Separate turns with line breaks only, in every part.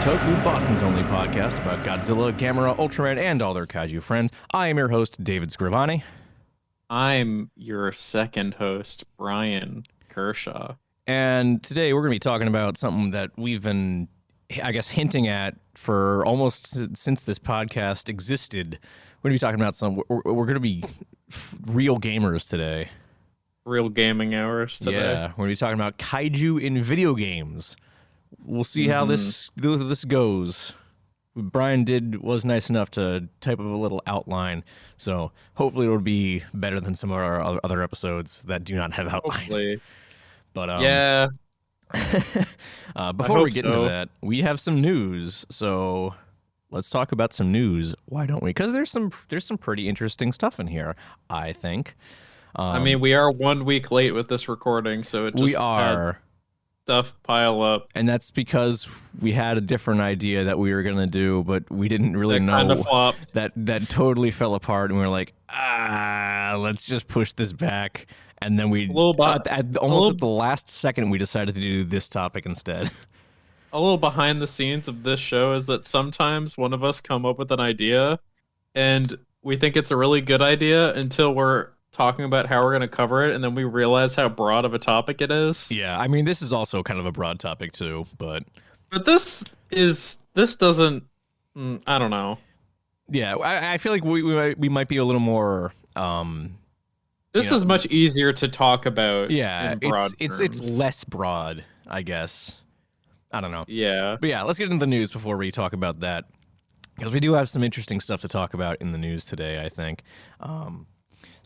Toku, Boston's only podcast about Godzilla, Gamera, Ultraman, and all their kaiju friends. I am your host, David Scrivani.
I'm your second host, Brian Kershaw.
And today we're going to be talking about something that we've been, I guess, hinting at for almost since this podcast existed. We're going to be talking about we're going to be real gamers today.
Real gaming hours today.
Yeah, we're going to be talking about kaiju in video games. We'll see how this goes. Brian was nice enough to type up a little outline, so hopefully it'll be better than some of our other episodes that do not have outlines.
Hopefully.
But
yeah.
Before we get into that, we have some news. So let's talk about some news. Why don't we? Because there's some pretty interesting stuff in here, I think.
I mean, we are 1 week late with this recording, so it just
we are.
Stuff pile up,
and that's because we had a different idea that we were gonna do, but we didn't really know.
Kind of flopped.
That totally fell apart, and we were like, let's just push this back. And then we at the last second we decided to do this topic instead.
A little behind the scenes of this show is that sometimes one of us come up with an idea, and we think it's a really good idea until we're talking about how we're going to cover it, and then we realize how broad of a topic it is.
Yeah, I mean, this is also kind of a broad topic too, but
this doesn't, I don't know.
Yeah, I feel like we might be a little more.
This is much easier to talk about.
Yeah, it's less broad, I guess. I don't know.
Yeah,
but yeah, let's get into the news before we talk about that, because we do have some interesting stuff to talk about in the news today, I think.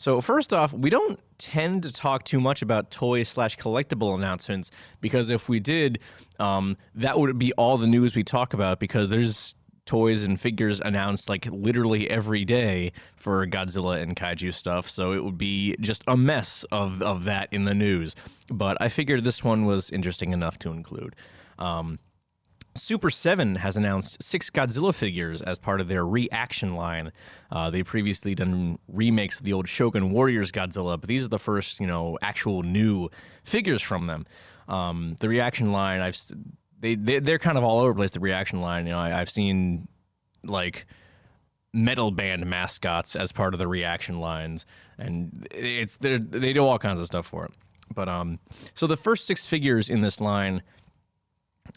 So first off, we don't tend to talk too much about toy/collectible announcements, because if we did, that would be all the news we talk about, because there's toys and figures announced like literally every day for Godzilla and Kaiju stuff, so it would be just a mess of that in the news. But I figured this one was interesting enough to include. Super 7 has announced 6 Godzilla figures as part of their Reaction line. They've previously done remakes of the old Shogun Warriors Godzilla, but these are the first, actual new figures from them. The Reaction line, they're kind of all over the place. The Reaction line, I've seen like metal band mascots as part of the Reaction lines, and they do all kinds of stuff for it. But so the first 6 figures in this line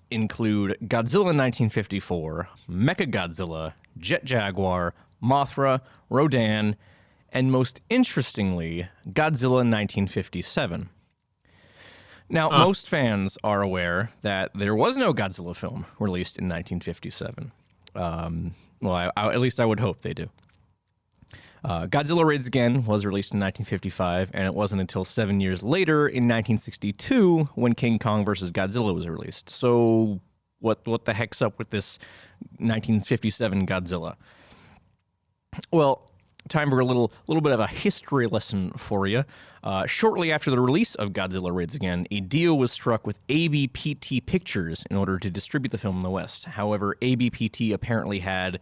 include Godzilla 1954, Mechagodzilla, Jet Jaguar, Mothra, Rodan, and most interestingly, Godzilla 1957. Now, most fans are aware that there was no Godzilla film released in 1957. At least I would hope they do. Godzilla Raids Again was released in 1955, and it wasn't until 7 years later, in 1962, when King Kong vs. Godzilla was released. So what the heck's up with this 1957 Godzilla? Well, time for a little bit of a history lesson for you. Shortly after the release of Godzilla Raids Again, a deal was struck with ABPT Pictures in order to distribute the film in the West. However, ABPT apparently had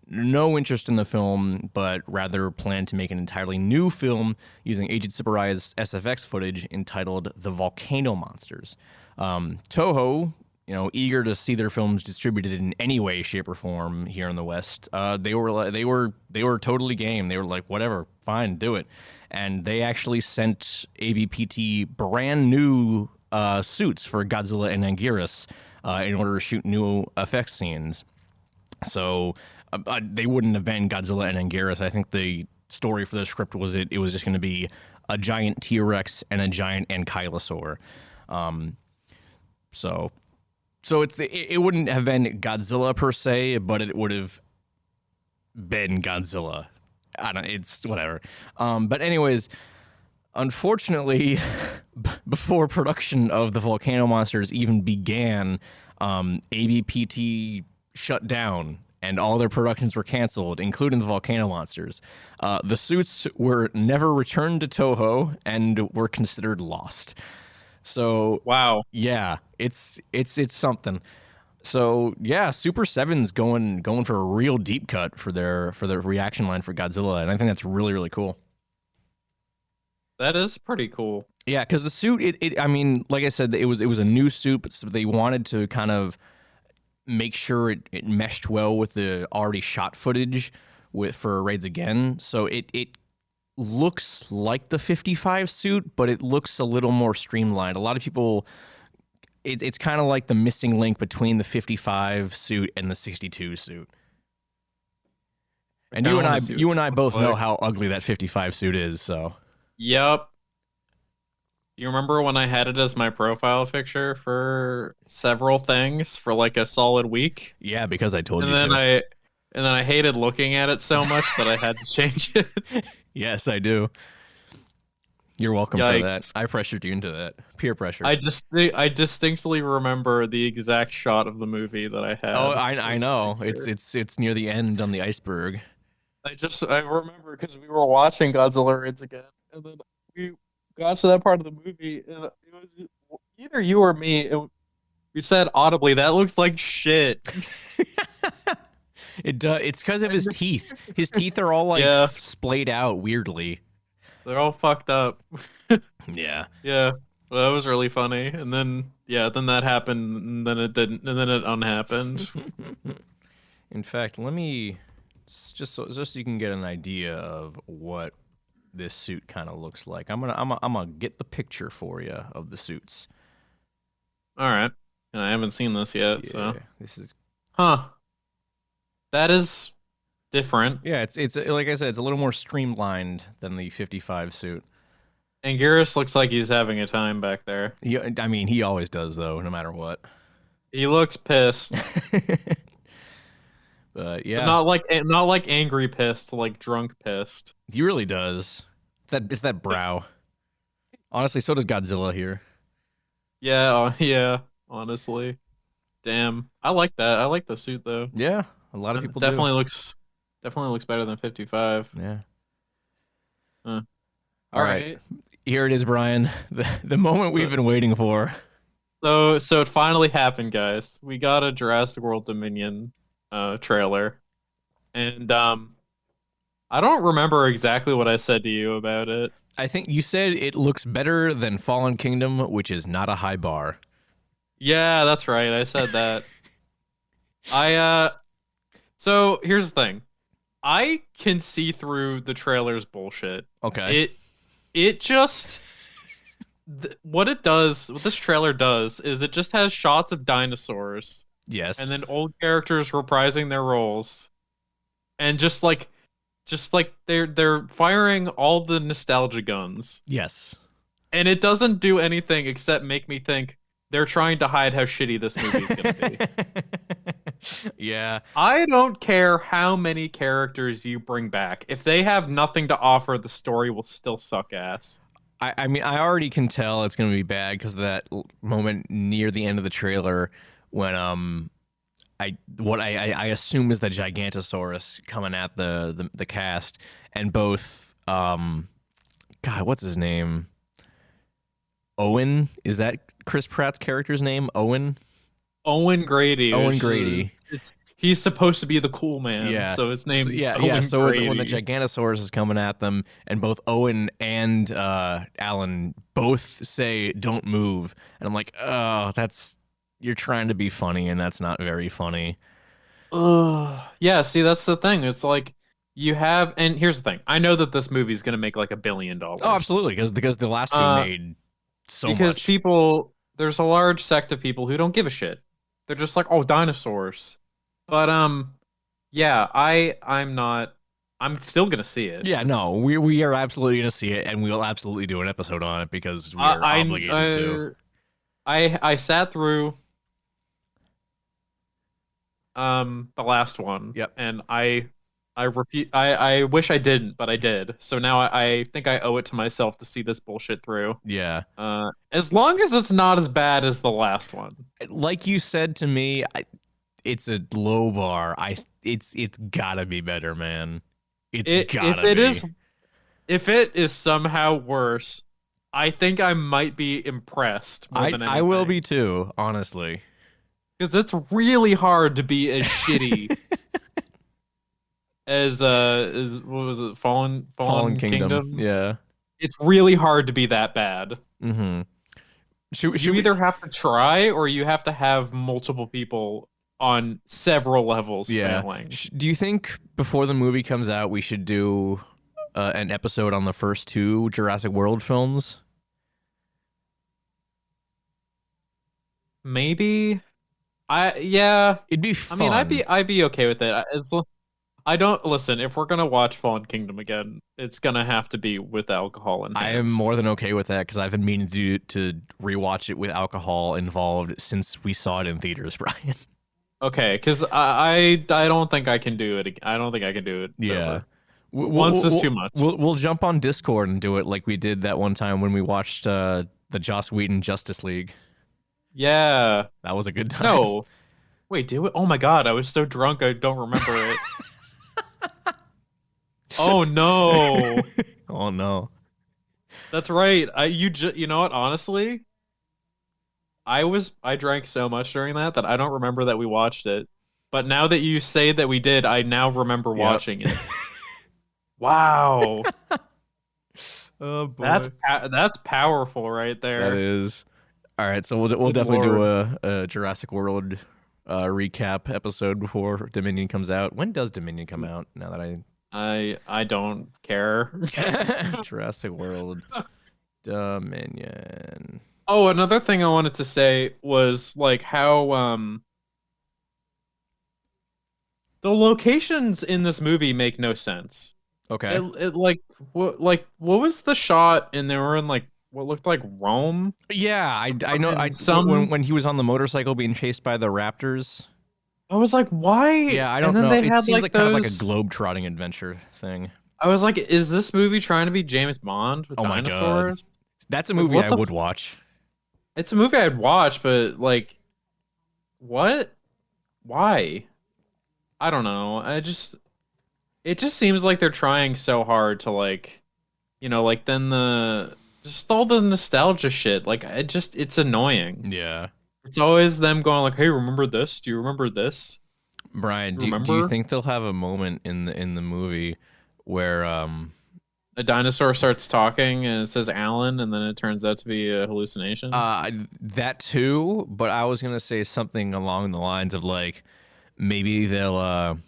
no interest in the film, but rather planned to make an entirely new film using Agent Tsuburai's SFX footage entitled The Volcano Monsters. Toho, eager to see their films distributed in any way, shape, or form here in the West, they were totally game. They were like, whatever, fine, do it. And they actually sent ABPT brand new suits for Godzilla and Anguirus in order to shoot new effects scenes. So they wouldn't have been Godzilla and Anguirus. I think the story for the script was it was just going to be a giant T-Rex and a giant Ankylosaur. So it wouldn't have been Godzilla per se, but it would have been Godzilla. It's whatever. But anyways, unfortunately, before production of the Volcano Monsters even began, ABPT shut down, and all their productions were canceled, including the Volcano Monsters. The suits were never returned to Toho and were considered lost. So
wow,
yeah, it's something. So yeah, Super 7's going for a real deep cut for their Reaction line for Godzilla, and I think that's really, really cool.
That is pretty cool.
Yeah, because the suit, I mean, like I said, it was a new suit, but they wanted to kind of make sure it meshed well with the already shot footage for Raids Again. So it looks like the 55 suit, but it looks a little more streamlined. A lot of people, it's kind of like the missing link between the 55 suit and the 62 suit. And you and I both know how ugly that 55 suit is. So.
Yep. You remember when I had it as my profile picture for several things for like a solid week?
Yeah, because I told
and
you
then
to.
And then I hated looking at it so much that I had to change it.
Yes, I do. You're welcome
Yikes.
for that. I pressured you into that. Peer pressure.
I distinctly remember the exact shot of the movie that I had.
Oh, I know. It's near the end on the iceberg.
I remember because we were watching Godzilla Raids Again, and then we got to that part of the movie, and it was either you or me. We said audibly, "That looks like shit."
It does. It's because of his teeth. His teeth are all like splayed out weirdly.
They're all fucked up.
Yeah.
Yeah. Well, that was really funny. And then then that happened, and then it didn't, and then it unhappened.
In fact, let me just so you can get an idea of what this suit kind of looks like. I'm gonna get the picture for you of the suits.
All right. I haven't seen this yet, so
this is
that is different.
Yeah, it's like I said, it's a little more streamlined than the 55 suit.
Anguirus looks like he's having a time back there.
I mean, he always does though, no matter what.
He looks pissed.
But yeah,
but not like angry pissed, like drunk pissed.
He really does. It's that brow. Honestly, so does Godzilla here.
Yeah, honestly. Damn. I like that. I like the suit though.
Yeah, a lot of people
definitely looks better than 55.
Yeah.
All
right. Here it is, Brian. The moment we've been waiting for.
So it finally happened, guys. We got a Jurassic World Dominion trailer. And I don't remember exactly what I said to you about it.
I think you said it looks better than Fallen Kingdom, which is not a high bar.
Yeah, that's right. I said that. So here's the thing. I can see through the trailer's bullshit.
Okay.
It just what this trailer does is it just has shots of dinosaurs.
Yes.
And then old characters reprising their roles. And just like they're firing all the nostalgia guns.
Yes.
And it doesn't do anything except make me think they're trying to hide how shitty this movie's going to be.
Yeah.
I don't care how many characters you bring back. If they have nothing to offer, the story will still suck ass.
I mean, I already can tell it's going to be bad because of that moment near the end of the trailer when I assume is the Gigantosaurus coming at the cast, and both God, what's his name? Owen? Is that Chris Pratt's character's name? Owen Grady.
He's supposed to be the cool man.
Yeah.
So his name is Owen
Grady. So when the Gigantosaurus is coming at them, and both Owen and Alan both say "Don't move," and I'm like, oh, you're trying to be funny, and that's not very funny.
Yeah. See, that's the thing. It's like and here's the thing. I know that this movie is going to make like $1 billion.
Oh, absolutely, because the last two made so much.
Because there's a large sect of people who don't give a shit. They're just like, oh, dinosaurs. But yeah, I'm still gonna see it.
Yeah, no, we are absolutely gonna see it, and we'll absolutely do an episode on it because we are obligated to.
I sat through the last one.
Yep.
And I wish I didn't, but I did. So now I think I owe it to myself to see this bullshit through.
Yeah.
As long as it's not as bad as the last one.
Like you said to me, it's a low bar. It's gotta be better, man.
If it is somehow worse, I think I might be impressed more than anything.
I will be too, honestly.
Because it's really hard to be as shitty as what was it, Fallen Kingdom?
Yeah.
It's really hard to be that bad.
Mm-hmm.
You either have to try or you have to have multiple people on several levels
Yeah.
failing.
Do you think before the movie comes out, we should do an episode on the first 2 Jurassic World films?
Maybe. Yeah.
It'd be
I
fun.
mean, I'd be okay with it. I don't listen. If we're gonna watch Fallen Kingdom again, it's gonna have to be with alcohol in
I
hand.
am more than okay with that because I've been meaning to rewatch it with alcohol involved since we saw it in theaters, Brian.
Okay, because I don't think I can do it. I don't think I can do it.
Yeah.
Once is too much.
We'll jump on Discord and do it like we did that one time when we watched the Joss Whedon Justice League.
Yeah.
That was a good time.
No. Wait, do it? Oh my god, I was so drunk I don't remember it. Oh no.
Oh no.
That's right. You know what, honestly? I drank so much during that I don't remember that we watched it. But now that you say that we did, I now remember watching it. Wow.
Oh boy.
That's powerful right there.
That is. All right, so we'll definitely do a Jurassic World recap episode before Dominion comes out. When does Dominion come out? Now that
I don't care.
Jurassic World Dominion.
Oh, another thing I wanted to say was like how the locations in this movie make no sense.
Okay.
It what was the shot and they were in like what looked like Rome?
Yeah, I know. When he was on the motorcycle being chased by the raptors.
I was like, why?
Yeah, I don't know. It seems like kind of like a globe-trotting adventure thing.
I was like, is this movie trying to be James Bond with dinosaurs?
My God. That's a movie I would watch.
It's a movie I'd watch, but like, what? Why? I don't know. It just seems like they're trying so hard to like, like then just all the nostalgia shit. Like it's annoying.
Yeah.
It's always them going like, "Hey, remember this? Do you remember this?"
Brian, do you think they'll have a moment in the movie where
a dinosaur starts talking and it says Alan, and then it turns out to be a hallucination?
That too, but I was gonna say something along the lines of like maybe they'll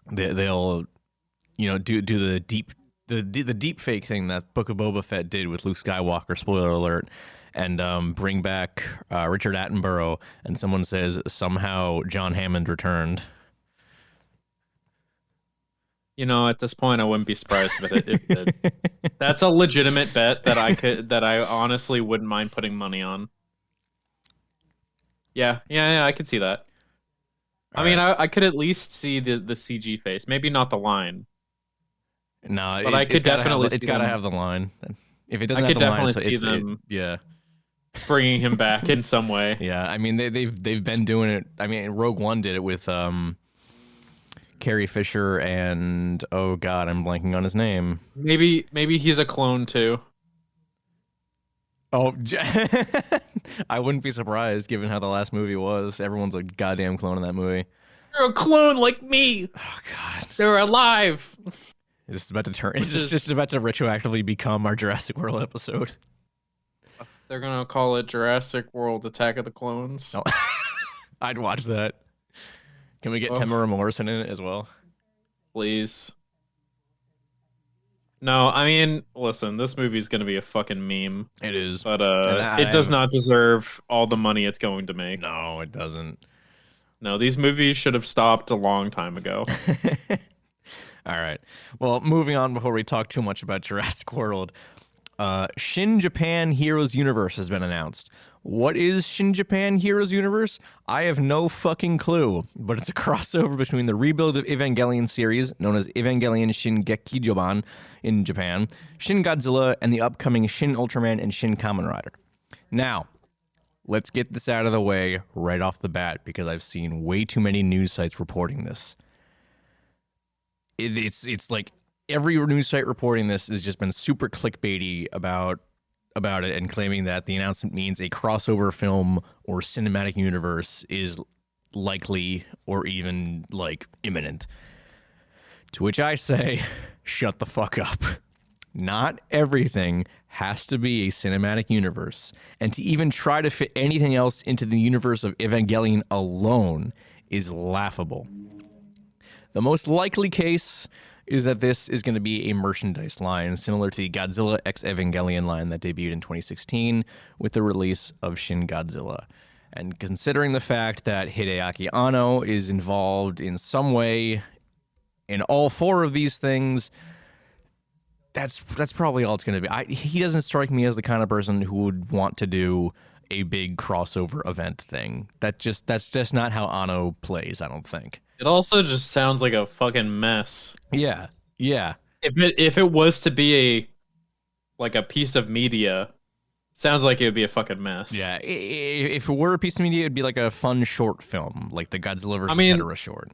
do the deep fake thing that Book of Boba Fett did with Luke Skywalker. Spoiler alert. And bring back Richard Attenborough, and someone says somehow John Hammond returned.
At this point, I wouldn't be surprised with it. If it that's a legitimate bet that I honestly wouldn't mind putting money on. Yeah, I could see that. I mean, I could at least see the CG face, maybe not the line.
No,
but I could definitely.
It's got to have the line. If it doesn't have the line, yeah.
Bringing him back in some way.
Yeah, I mean they've been doing it. I mean, Rogue One did it with Carrie Fisher and oh god, I'm blanking on his name.
Maybe he's a clone too.
Oh, I wouldn't be surprised given how the last movie was. Everyone's a goddamn clone in that movie.
You're a clone like me.
Oh god,
they're alive.
It's about to turn. It's just about to retroactively become our Jurassic World episode.
They're gonna call it Jurassic World: Attack of the Clones.
Oh. I'd watch that. Can we get Temuera Morrison in it as well?
Please. No, I mean, listen, this movie's gonna be a fucking meme.
It is,
but it does not deserve all the money it's going to make.
No, it doesn't.
No, these movies should have stopped a long time ago.
All right. Well, moving on before we talk too much about Jurassic World. Shin Japan Heroes Universe has been announced. What is Shin Japan Heroes Universe? I have no fucking clue, but it's a crossover between the rebuild of Evangelion series, known as Evangelion Shin Gekijoban in Japan, Shin Godzilla, and the upcoming Shin Ultraman and Shin Kamen Rider. Now, let's get this out of the way right off the bat, because I've seen way too many news sites reporting this. It's like every news site reporting this has just been super clickbaity about it and claiming that the announcement means a crossover film or cinematic universe is likely or even like imminent. To which I say, shut the fuck up. Not everything has to be a cinematic universe, and to even try to fit anything else into the universe of Evangelion alone is laughable. The most likely case is that this is going to be a merchandise line similar to the Godzilla X Evangelion line that debuted in 2016 with the release of Shin Godzilla. And considering the fact that Hideaki Anno is involved in some way in all four of these things, that's probably all it's going to be. He doesn't strike me as the kind of person who would want to do a big crossover event thing. That's just not how Anno plays, I don't think.
It also just sounds like a fucking mess.
Yeah.
If it was to be a piece of media, sounds like it would be a fucking mess.
Yeah. If it were a piece of media, it'd be like a fun short film, like the Godzilla versus Hedorah short.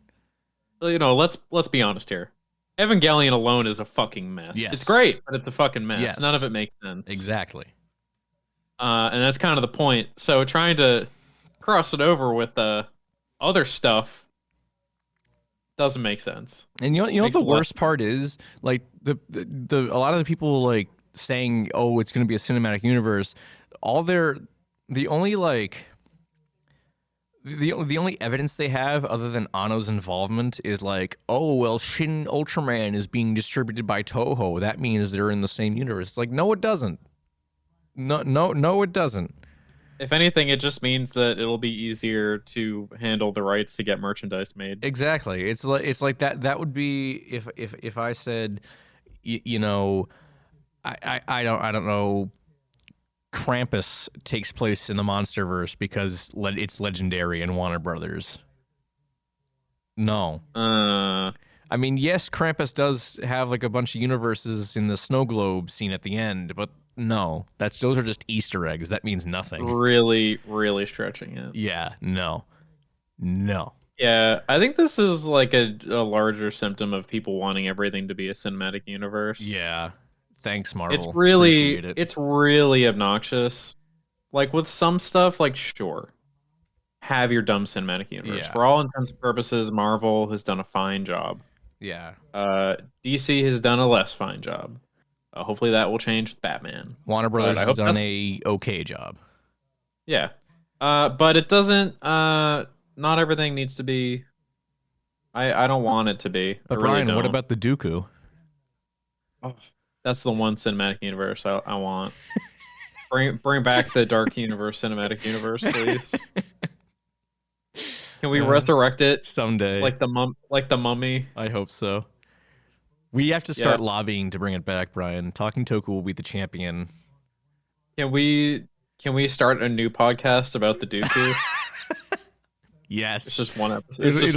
Let's be honest here. Evangelion alone is a fucking mess.
Yes.
It's great, but it's a fucking mess.
Yes.
None of it makes sense.
Exactly.
And that's kind of the point. So trying to cross it over with other stuff doesn't make sense.
And you know what the worst part is? Like the a lot of the people like saying, "Oh, it's going to be a cinematic universe." The only evidence they have other than Anno's involvement is like, "Oh, well, Shin Ultraman is being distributed by Toho. That means they're in the same universe." It's like, no, it doesn't. No, it doesn't.
If anything, it just means that it'll be easier to handle the rights to get merchandise made.
Exactly. It's like that would be if I said, I don't know, Krampus takes place in the Monsterverse because it's legendary and Warner Brothers. No. I mean, yes, Krampus does have like a bunch of universes in the snow globe scene at the end, but no, those are just Easter eggs. That means nothing.
Really, really stretching it.
Yeah, no.
Yeah, I think this is like a larger symptom of people wanting everything to be a cinematic universe.
Yeah. Thanks, Marvel.
It's really obnoxious. Like with some stuff, like sure, have your dumb cinematic universe.
Yeah.
For all intents and purposes, Marvel has done a fine job.
Yeah.
DC has done a less fine job. Hopefully that will change with Batman.
Warner Brothers has done a okay job.
Yeah. But it doesn't. Not everything needs to be. I don't want it to be.
But Brian, what about the Dooku?
Oh, that's the one cinematic universe I want. Bring back the Dark Universe cinematic universe, please. Can we resurrect it
someday?
Like the Mummy.
I hope so. We have to start lobbying to bring it back, Brian. Talking Toku will be the champion.
Can we start a new podcast about the Dooku?
Yes.
It's just one episode. It's just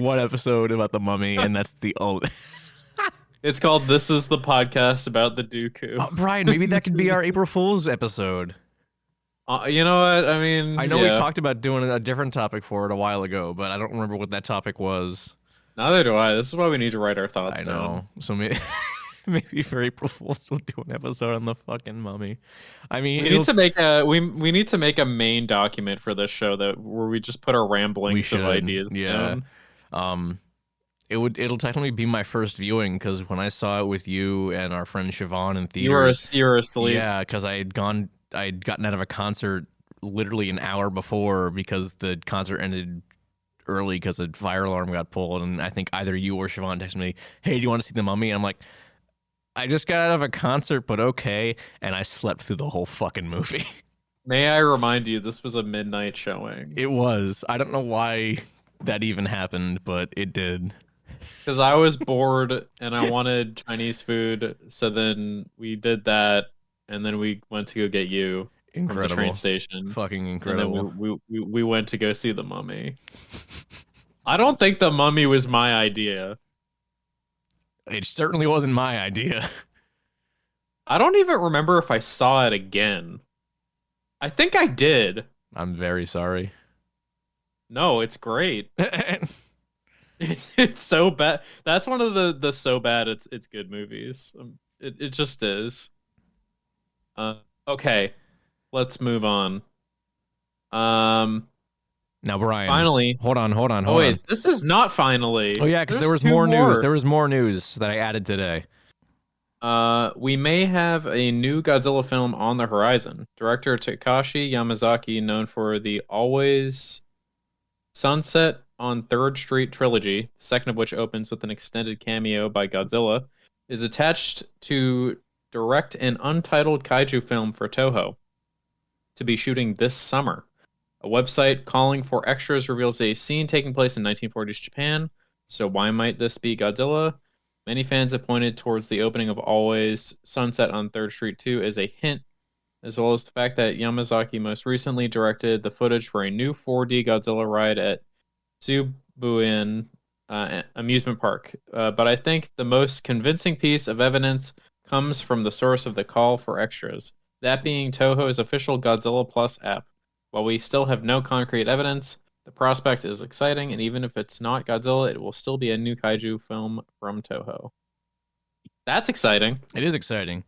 one episode about the Mummy, and that's the only.
It's called "This Is the Podcast About the Dooku."
Brian, maybe that could be our April Fool's episode.
You know what? I mean,
I know we talked about doing a different topic for it a while ago, but I don't remember what that topic was.
Neither do I. This is why we need to write our thoughts down.
I know. So maybe for April Fool's we'll do an episode on the fucking Mummy. I mean,
we need to make a main document for this show where we just put our ramblings of ideas down.
It'll technically be my first viewing because when I saw it with you and our friend Siobhan in theaters,
you were asleep.
Yeah, because I'd gotten out of a concert literally an hour before because the concert ended early because a fire alarm got pulled, and I think either you or Siobhan texted me, "Hey, do you want to see the Mummy?" And I'm like, I just got out of a concert, but okay, and I slept through the whole fucking movie.
May I remind you, this was a midnight showing.
It was. I don't know why that even happened, but it did.
Because I was bored and I wanted Chinese food, so then we did that, and then we went to go get you. Incredible. From the train station.
Fucking incredible.
And then we went to go see the Mummy. I don't think the Mummy was my idea.
It certainly wasn't my idea.
I don't even remember if I saw it again. I think I did.
I'm very sorry.
No, it's great. It's so bad. That's one of the so bad it's good movies. It just is. Okay. Let's move on.
Now, Brian.
Finally.
Hold on.
Oh, wait, this is not finally.
Oh, yeah, because there was more news. There was more news that I added today.
We may have a new Godzilla film on the horizon. Director Takashi Yamazaki, known for the Always Sunset on 3rd Street trilogy, the second of which opens with an extended cameo by Godzilla, is attached to direct an untitled kaiju film for Toho to be shooting this summer. A website calling for extras reveals a scene taking place in 1940s Japan. So why might this be Godzilla? Many fans have pointed towards the opening of Always Sunset on 3rd Street 2 as a hint, as well as the fact that Yamazaki most recently directed the footage for a new 4D Godzilla ride at Zubuin amusement park. But I think the most convincing piece of evidence comes from the source of the call for extras, that being Toho's official Godzilla Plus app. While we still have no concrete evidence, the prospect is exciting, and even if it's not Godzilla, it will still be a new kaiju film from Toho. That's exciting.
It is exciting.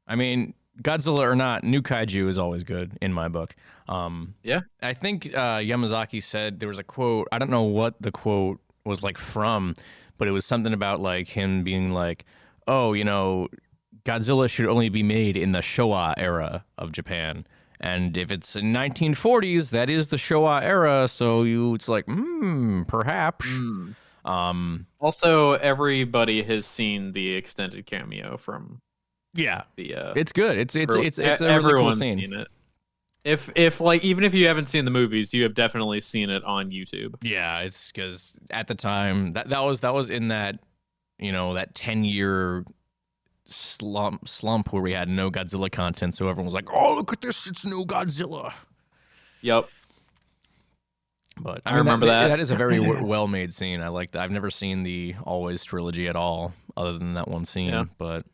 I mean, Godzilla or not, new kaiju is always good in my book.
Yeah.
I think Yamazaki said there was a quote. I don't know what the quote was like from, but it was something about like him being like, oh, you know, Godzilla should only be made in the Showa era of Japan. And if it's in 1940s, that is the Showa era. So it's like, perhaps.
Also, everybody has seen the extended cameo from.
Yeah,
the
it's good. It's a really cool scene.
Seen it. If like even if you haven't seen the movies, you have definitely seen it on YouTube.
Yeah, it's because at the time that was in that, you know, that 10-year slump where we had no Godzilla content, so everyone was like, "Oh, look at this! It's new Godzilla."
Yep.
But
I remember that.
That is a very well-made scene. I like that. I've never seen the Always trilogy at all, other than that one scene.
Yeah.
But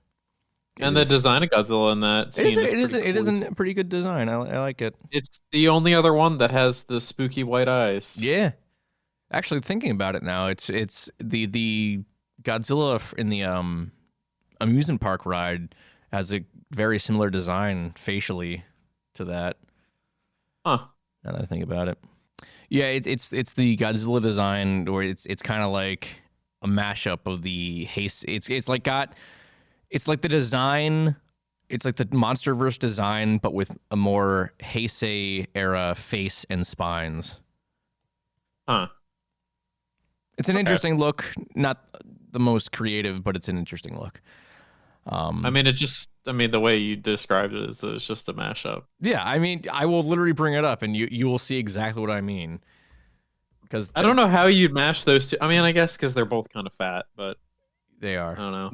the design of Godzilla in that scene
it is a pretty good design. I like it.
It's the only other one that has the spooky white eyes.
Yeah. Actually, thinking about it now, it's the Godzilla in the amusement park ride has a very similar design facially to that.
Huh.
Now that I think about it. Yeah, it's the Godzilla design, or it's kind of like a mashup of the It's like the design. It's like the MonsterVerse design, but with a more Heisei era face and spines.
Huh.
It's an interesting look. Not the most creative, but it's an interesting look.
I mean, the way you described it is that it's just a mashup.
Yeah, I mean, I will literally bring it up, and you will see exactly what I mean. Because
I don't know how you'd mash those two. I mean, I guess because they're both kind of fat, but
they are.
I don't know.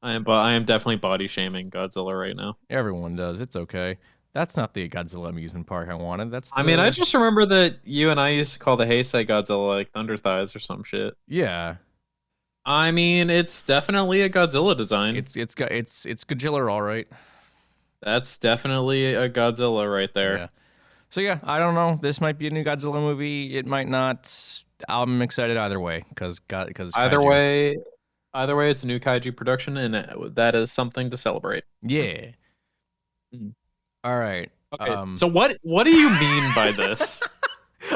I am definitely body shaming Godzilla right now.
Everyone does. It's okay. That's not the Godzilla amusement park I wanted.
I mean, I just remember that you and I used to call the Heisei Godzilla like Thunder Thighs or some shit.
Yeah.
I mean, it's definitely a Godzilla design.
It's Godzilla, all right.
That's definitely a Godzilla right there.
Yeah. So yeah, I don't know. This might be a new Godzilla movie. It might not. I'm excited either way because
either way, it's a new kaiju production, and that is something to celebrate.
Yeah. All right.
Okay. So what do you mean by this?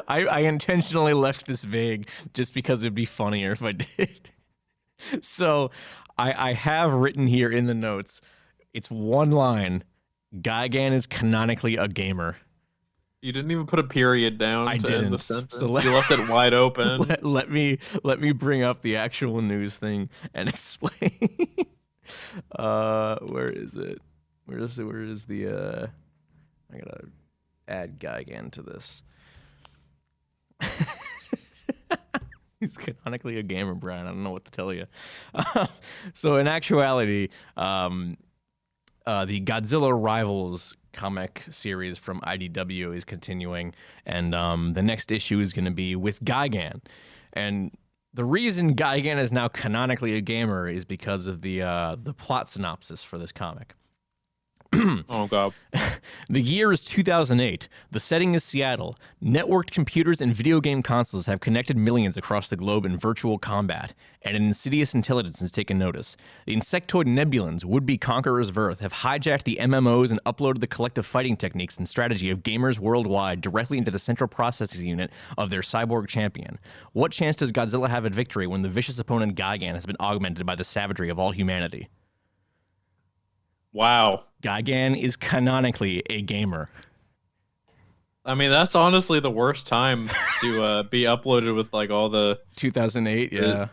I intentionally left this vague just because it'd be funnier if I did. So I have written here in the notes, it's one line. Gigan is canonically a gamer.
You didn't even put a period down.
I didn't.
End the sentence. So you left it wide open.
Let me bring up the actual news thing and explain. Where is it? Where is the I gotta add Gigan to this. He's canonically a gamer, Brian. I don't know what to tell you. So in actuality, the Godzilla Rivals comic series from IDW is continuing, and the next issue is going to be with Gigan. And the reason Gigan is now canonically a gamer is because of the plot synopsis for this comic.
Oh, God.
The year is 2008. The setting is Seattle. Networked computers and video game consoles have connected millions across the globe in virtual combat, and an insidious intelligence has taken notice. The insectoid nebulans, would-be conquerors of Earth, have hijacked the MMOs and uploaded the collective fighting techniques and strategy of gamers worldwide directly into the central processing unit of their cyborg champion. What chance does Godzilla have at victory when the vicious opponent Gigan has been augmented by the savagery of all humanity?
Wow.
Gigan is canonically a gamer.
I mean, that's honestly the worst time to be uploaded with like all the
2008, yeah.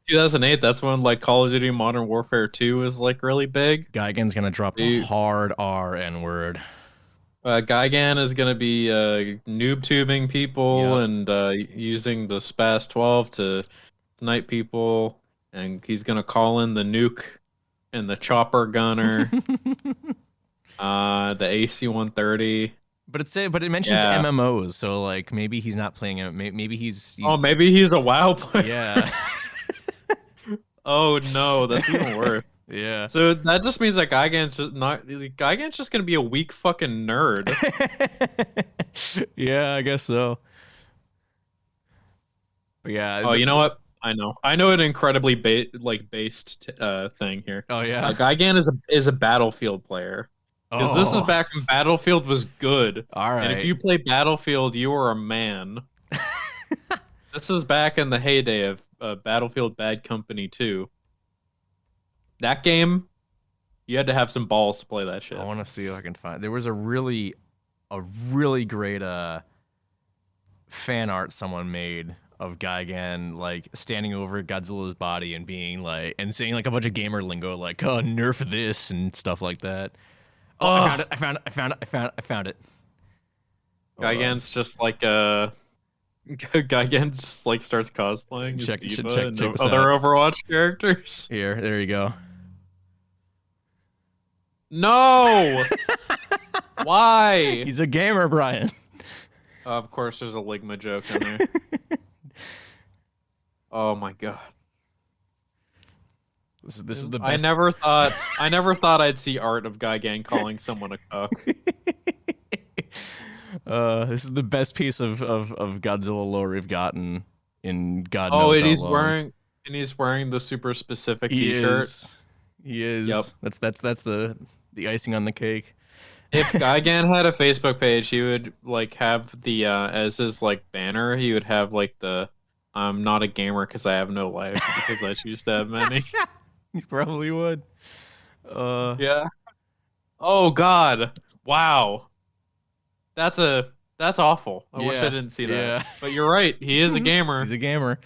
2008. That's when like Call of Duty Modern Warfare 2 was like really big.
Geigen's gonna drop the
The
hard R N word.
Gigan is gonna be noob tubing people
Yep.
and using the Spas 12 to snipe people, and he's gonna call in the nuke and the chopper gunner, the AC-130.
But it mentions
Yeah.
MMOs, so like maybe he's not playing it. Maybe he's
Oh, maybe he's a WoW player.
yeah.
Oh no, that's even worse.
Yeah.
So that just means that Gigan's just gonna be a weak fucking nerd.
Yeah, I guess so. But yeah.
Oh, you know what? I know an incredibly based thing here.
Oh yeah.
Gigan is a Battlefield player because this is
Oh.
back when Battlefield was good.
All
And if
right.
you play Battlefield, you are a man. This is back in the heyday of Battlefield Bad Company 2. That game, you had to have some balls to play that shit.
I want to see if I can find. There was a really great fan art someone made of Gigan like standing over Godzilla's body and being like and saying like a bunch of gamer lingo like oh nerf this and stuff like that. Oh, I found it! I found it!
Gigan's just like Gigan just like starts cosplaying as
Check
D.Va and
this
other
out.
Overwatch characters.
Here, there you go.
No! Why?
He's a gamer, Brian.
Of course, there's a Ligma joke in there. Oh my god!
This is the
I
best.
never thought I'd see art of Gigan calling someone a cuck.
This is the best piece of Godzilla lore we've gotten in God
Oh,
knows
and
how
he's
long.
wearing the super specific
He
T-shirt.
is. He is.
Yep.
That's the icing on the cake.
If Gigan had a Facebook page, he would like have the as his like banner. He would have like the "I'm not a gamer because I have no life because I choose to have many."
He probably would.
Yeah. Oh God! Wow. That's awful. I wish I
Yeah,
didn't see that.
yeah.
But you're right. He is a gamer.
He's a gamer.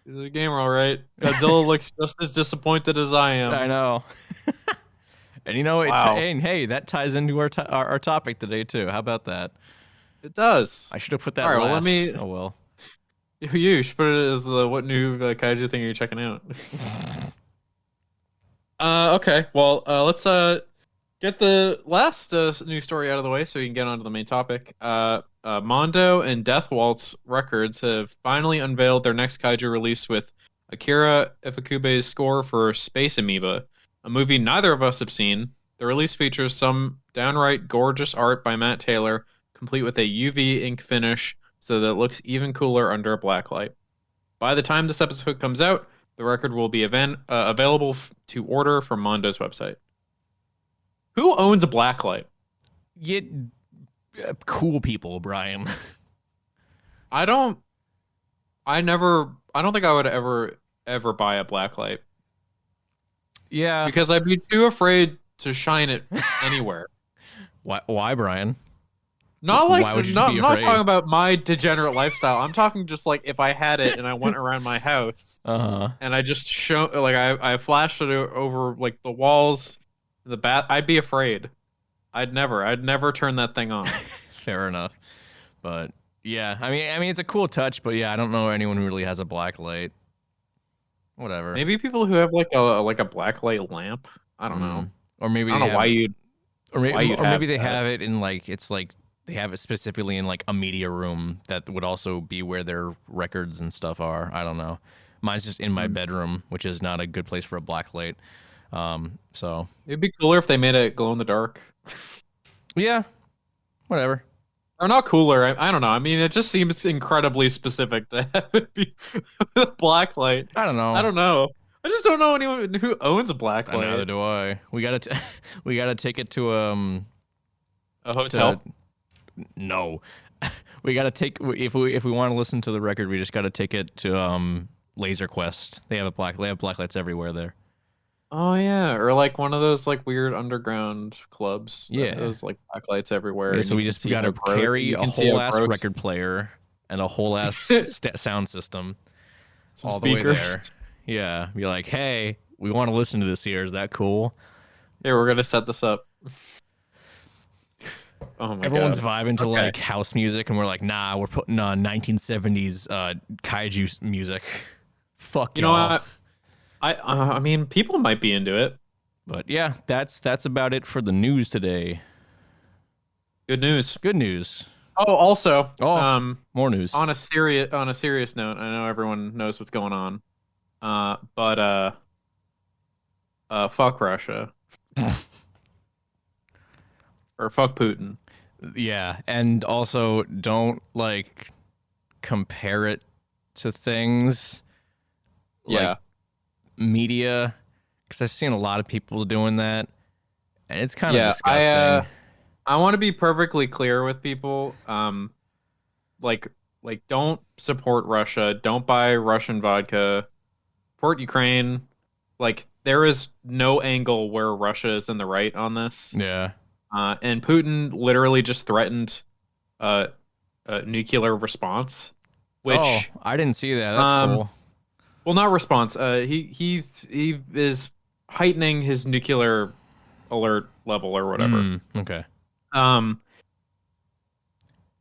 He's a gamer, all right. Godzilla looks just as disappointed as I am.
I know. And you know,
Wow.
and hey, that ties into our topic today too. How about that?
It does.
I should have put that
All right, well,
last.
let me-
Oh well.
You should put it as the what new kaiju thing are you checking out? Okay. Well, let's get the last news story out of the way so we can get on to the main topic. Mondo and Death Waltz Records have finally unveiled their next kaiju release with Akira Ifukube's score for Space Amoeba, a movie neither of us have seen. The release features some downright gorgeous art by Matt Taylor, complete with a UV ink finish so that it looks even cooler under a black light. By the time this episode comes out, the record will be available to order from Mondo's website. Who owns a blacklight?
Get cool people, Brian.
I don't think I would ever buy a blacklight
Yeah.
because I'd be too afraid to shine it anywhere.
Why, Brian?
Not like
Why would you
not,
be
I'm not
afraid?
talking about my degenerate lifestyle. I'm talking just like if I had it and I went around my house
Uh-huh.
and I just I flashed it over like the walls, the bat. I'd be afraid. I'd never turn that thing on.
Fair enough. But yeah, I mean it's a cool touch, but yeah, I don't know anyone who really has a black light. Whatever.
Maybe people who have like a blacklight lamp. I don't know.
Or maybe
I don't know why you'd.
or maybe,
why you'd
or maybe
have
they
that.
have it in like it's like they have it specifically in like a media room that would also be where their records and stuff are. I don't know. Mine's just in my bedroom, which is not a good place for a black light. So
It'd be cooler if they made it glow in the dark.
yeah, whatever.
Or not cooler. I don't know. I mean, it just seems incredibly specific to have it be a black light.
I don't know.
I don't know. I just don't know anyone who owns a black light.
Neither do I. We gotta we gotta take it to
A hotel.
no. We gotta take if we want to listen to the record, we just gotta take it to Laser Quest. They have black lights everywhere there.
Oh yeah, or like one of those like weird underground clubs that
Yeah.
has like backlights everywhere,
Yeah,
and
so
you
we
can
just
see
got
how
to
gross.
carry
You
a
can see
whole
how
ass
gross
record player and a whole ass sound system
some
all the way
speakers.
there. Yeah, be like, hey, we want to listen to this here. Is that cool?
Here, we're gonna set this up. Oh my
Everyone's
god.
vibing to
Okay.
like house music, and we're like, nah, we're putting on 1970s kaiju music. Fuck
You know
y'all.
what? I mean, people might be into it.
But yeah, that's about it for the news today.
Good news.
Good news.
Oh, also,
Oh, more news.
on a serious note, I know everyone knows what's going on. But fuck Russia or fuck Putin.
Yeah, and also don't like compare it to things like
Yeah.
media, because I've seen a lot of people doing that, and it's kind of
Yeah,
disgusting.
I want to be perfectly clear with people. Like don't support Russia. Don't buy Russian vodka. Support Ukraine. Like there is no angle where Russia is in the right on this.
Yeah.
And Putin literally just threatened uh, a nuclear response,
Oh,
which
I didn't see that. That's
um,
cool.
well, not response. He is heightening his nuclear alert level or whatever.
Okay.
Um,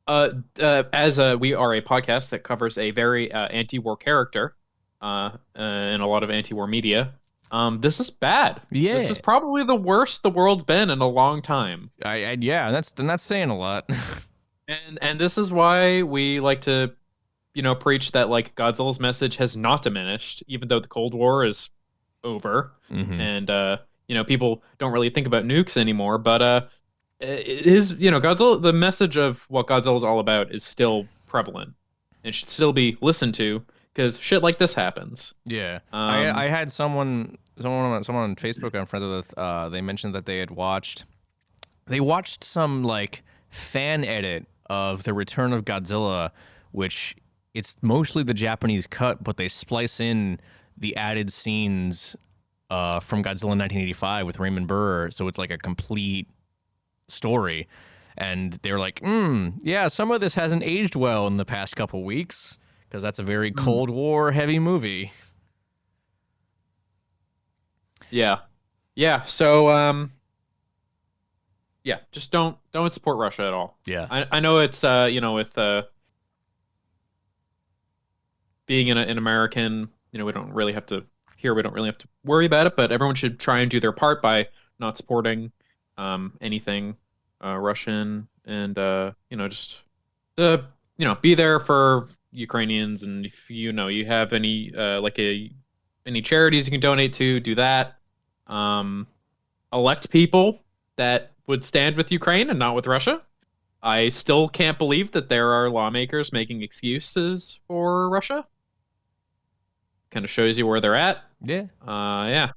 as we are a podcast that covers a very anti-war character, in a lot of anti-war media. This is bad. This
Yeah.
is probably the worst the world's been in a long time.
I yeah, that's saying a lot.
And this is why we like to, preach that like Godzilla's message has not diminished, even though the Cold War is over,
Hmm.
and people don't really think about nukes anymore. But it is, Godzilla. The message of what Godzilla is all about is still prevalent and should still be listened to because shit like this happens.
Yeah.
Um,
I had someone on Facebook I'm friends with. They mentioned that they watched some like fan edit of the Return of Godzilla, which it's mostly the Japanese cut, but they splice in the added scenes from Godzilla 1985 with Raymond Burr, so it's like a complete story. And they were like, yeah, some of this hasn't aged well in the past couple weeks because that's a very Cold War heavy movie.
yeah, yeah. So yeah, just don't support Russia at all.
Yeah.
I know it's with being an American, we don't really have to here. We don't really have to worry about it, but everyone should try and do their part by not supporting anything Russian, and just be there for Ukrainians. And if you have any any charities you can donate to, do that. Elect people that would stand with Ukraine and not with Russia. I still can't believe that there are lawmakers making excuses for Russia. Kind of shows you where they're at.
Yeah.
Yeah.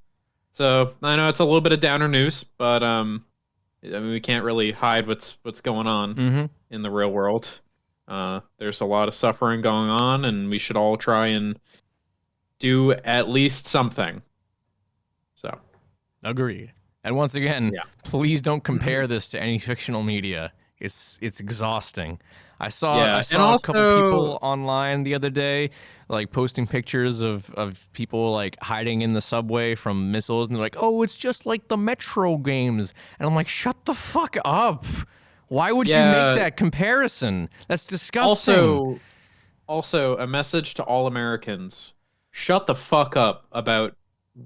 So I know it's a little bit of downer news, but I mean we can't really hide what's going on
Mm-hmm.
in the real world. There's a lot of suffering going on, and we should all try and do at least something. So
Agreed. And once again,
yeah.
please don't compare this to any fictional media. It's exhausting. I saw
Yeah,
I
and
saw a couple
also-
people online the other day like posting pictures of people like hiding in the subway from missiles, and they're like, "Oh, it's just like the Metro games." And I'm like, "Shut the fuck up. Why would you
Yeah.
make that comparison? That's disgusting."
Also, a message to all Americans: shut the fuck up about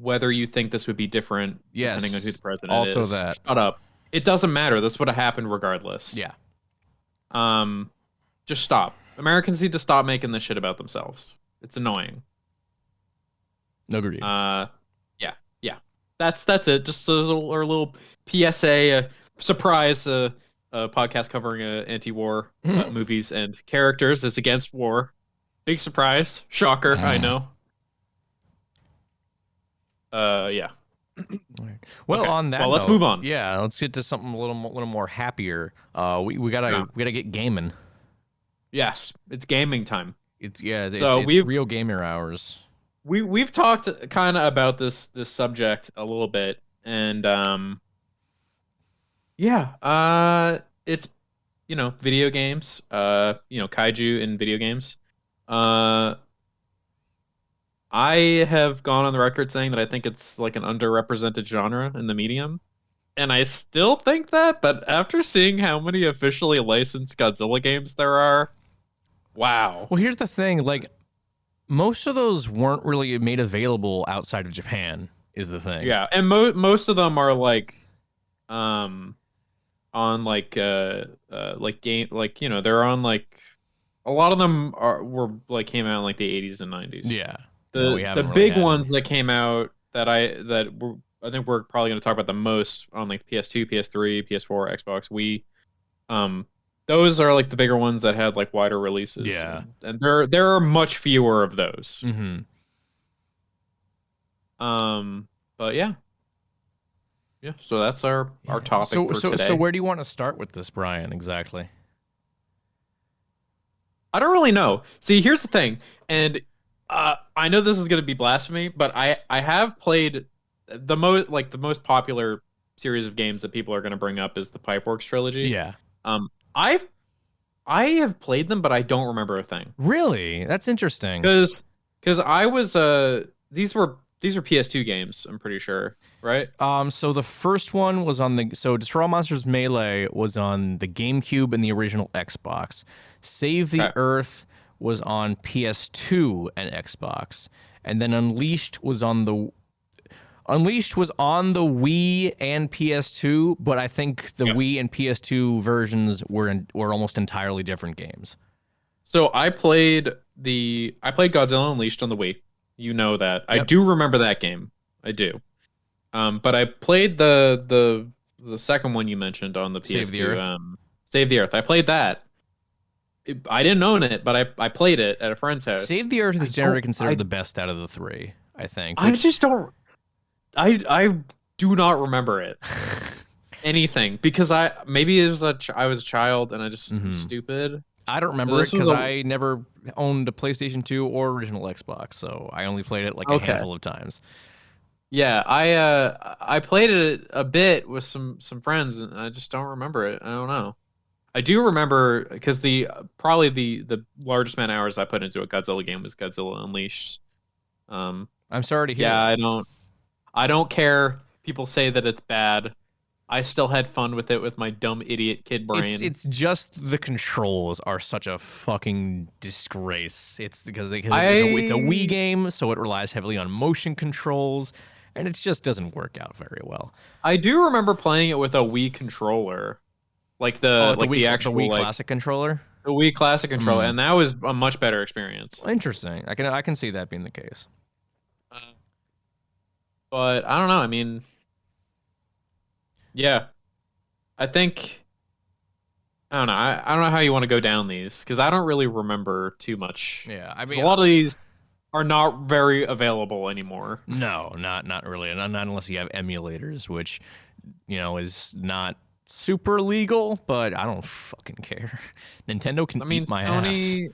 whether you think this would be different
Yes.
depending on who the president
Also
is.
that.
Shut up. It doesn't matter. This would have happened regardless.
Yeah.
Just stop. Americans need to stop making this shit about themselves. It's annoying.
Agreed.
Yeah. That's it. Just a little PSA, a surprise. A podcast covering anti-war movies and characters is against war. Big surprise, shocker. I know. Yeah.
Well,
Okay.
on that
Well, let's
note,
move on.
Yeah, let's get to something a little more happier. We gotta get gaming.
Yes, it's gaming time.
It's
So
it's
we've-
real gamer hours.
we've talked kind of about this subject a little bit, and yeah, it's video games, kaiju in video games. Uh, I have gone on the record saying that I think it's like an underrepresented genre in the medium. And I still think that, but after seeing how many officially licensed Godzilla games there are, wow.
Well, here's the thing, like most of those weren't really made available outside of Japan, is the thing.
Yeah, and most of them are um on like game, like they're on like a lot of them were like came out in like the 80s and 90s.
Yeah.
The big ones that came out I think we're probably going to talk about the most on like PS2, PS3, PS4, Xbox, Wii. Those are like the bigger ones that had like wider releases.
Yeah,
and there are much fewer of those.
Mm-hmm.
But yeah. So that's our topic for today.
So where do you want to start with this, Brian? Exactly.
I don't really know. See, here's the thing, and I know this is going to be blasphemy, but I have played the most popular series of games that people are going to bring up is the Pipeworks trilogy.
Yeah.
I have played them, but I don't remember a thing.
Really? That's interesting.
Because I was these were PS2 games, I'm pretty sure, right?
So the first one was on Destroy All Monsters Melee was on the GameCube and the original Xbox. Save the Earth was on PS2 and Xbox, and then Unleashed was on the Wii and PS2, but I think the Wii and PS2 versions were almost entirely different games.
So I played Godzilla Unleashed on the Wii. You know that. Yep. I do remember that game. I do. But I played the second one you mentioned on the PS2.
Save the Earth.
Save the Earth. I played that. I didn't own it, but I played it at a friend's house.
Save the Earth is generally considered the best out of the three, I think.
I just don't. I do not remember it. Anything, because maybe I was a child and I just was stupid.
I don't remember it because I never owned a PlayStation 2 or original Xbox, so I only played it like a handful of times.
Yeah, I played it a bit with some friends and I just don't remember it. I don't know. I do remember because probably the largest amount of hours I put into a Godzilla game was Godzilla Unleashed.
I'm sorry to hear.
Yeah, I don't care. People say that it's bad. I still had fun with it with my dumb idiot kid brain.
It's just the controls are such a fucking disgrace. It's because it's a Wii game, so it relies heavily on motion controls, and it just doesn't work out very well.
I do remember playing it with a Wii controller, like the
Wii Classic controller.
The Wii Classic controller, and that was a much better experience.
Interesting. I can see that being the case.
But I don't know. I mean, yeah, I think I don't know. I don't know how you want to go down these because I don't really remember too much.
Yeah, I mean,
a lot of these are not very available anymore.
No, not really. Not unless you have emulators, which is not super legal. But I don't fucking care. Nintendo can eat my ass.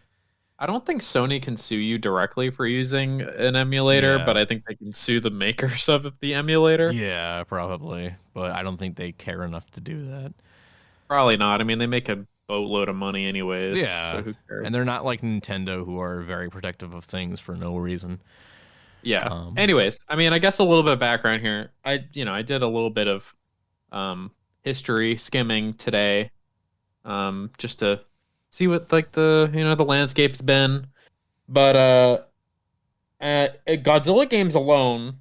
I don't think Sony can sue you directly for using an emulator, but I think they can sue the makers of the emulator.
Yeah, probably. But I don't think they care enough to do that.
Probably not. I mean, they make a boatload of money anyways.
Yeah.
So who cares?
And they're not like Nintendo, who are very protective of things for no reason.
Yeah. Anyways, I mean, I guess a little bit of background here. I did a little bit of history skimming today, just to see what like the landscape's been. But at Godzilla games alone,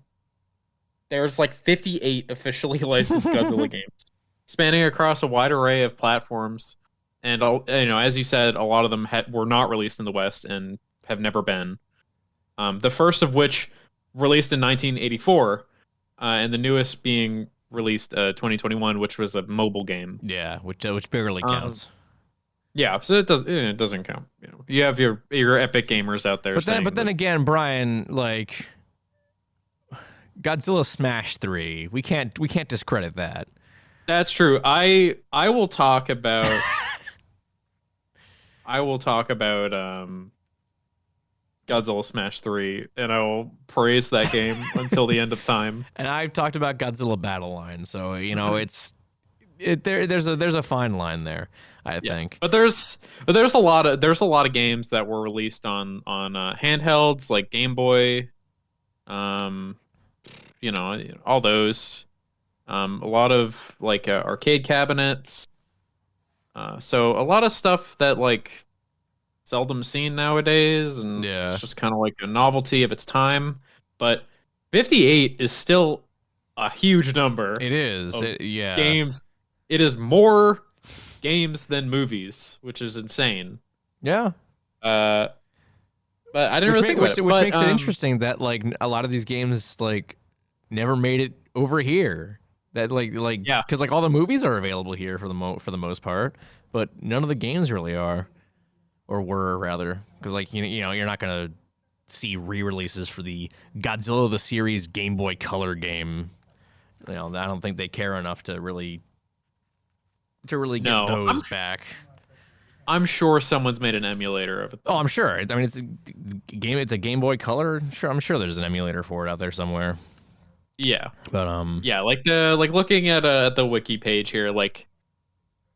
there's like 58 officially licensed Godzilla games spanning across a wide array of platforms, and as you said, a lot of them were not released in the West and have never been. The first of which released in 1984, and the newest being released 2021, which was a mobile game.
Yeah, which barely counts.
Yeah, so it doesn't count. You have your epic gamers out there.
But then again, Brian, like Godzilla Smash 3, we can't discredit that.
That's true. I will talk about Godzilla Godzilla Smash 3, and I will praise that game until the end of time.
And I've talked about Godzilla Battle Line, so there's a fine line there, I
Yeah,
think.
but there's a lot of games that were released on handhelds like Game Boy, um, all those, a lot of like arcade cabinets. So a lot of stuff that like seldom seen nowadays, and
Yeah.
it's just kind of like a novelty of its time. But 58 is still a huge number
It is.
of
Yeah.
games. It is more games than movies, which is insane.
Yeah.
Uh, but I didn't really think about it.
Which
But,
makes it interesting that like a lot of these games like never made it over here. That
Yeah.
because like all the movies are available here for the most part, but none of the games really are, or were rather, because like you're not gonna see re-releases for the Godzilla the series Game Boy Color game. I don't think they care enough to really get
No,
those back.
I'm sure someone's made an emulator of it, though.
Oh, I'm sure. I mean, it's a Game Boy Color. Sure, I'm sure there's an emulator for it out there somewhere.
Yeah.
But
Yeah, like looking at the wiki page here, like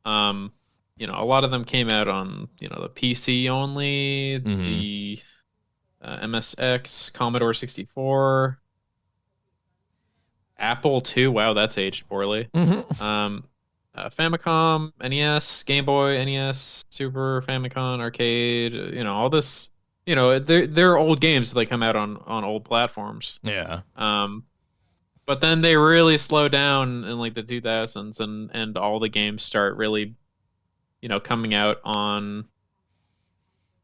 a lot of them came out on the PC only, the MSX, Commodore 64, Apple II. Wow, that's aged poorly. Famicom, NES, Game Boy, NES, Super Famicom, Arcade. All this. They're old games. They come out on old platforms.
yeah.
But then they really slow down in like the 2000s, and all the games start really, coming out on,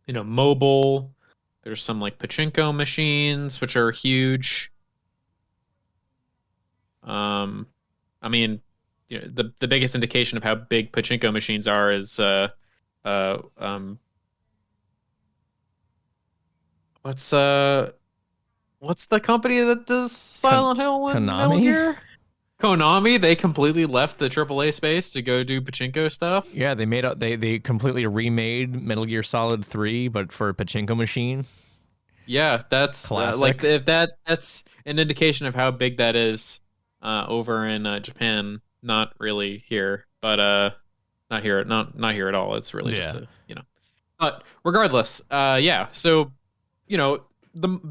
mobile. There's some like pachinko machines, which are huge. I mean, the biggest indication of how big pachinko machines are is what's the company that does Silent Hill and Metal
Konami?
Gear? Konami. They completely left the AAA space to go do pachinko stuff.
Yeah, they completely remade Metal Gear Solid 3, but for a pachinko machine.
Yeah, that's
Classic.
like if that's an indication of how big that is over in Japan. Not really here, but not here at all. It's really just But regardless, yeah. So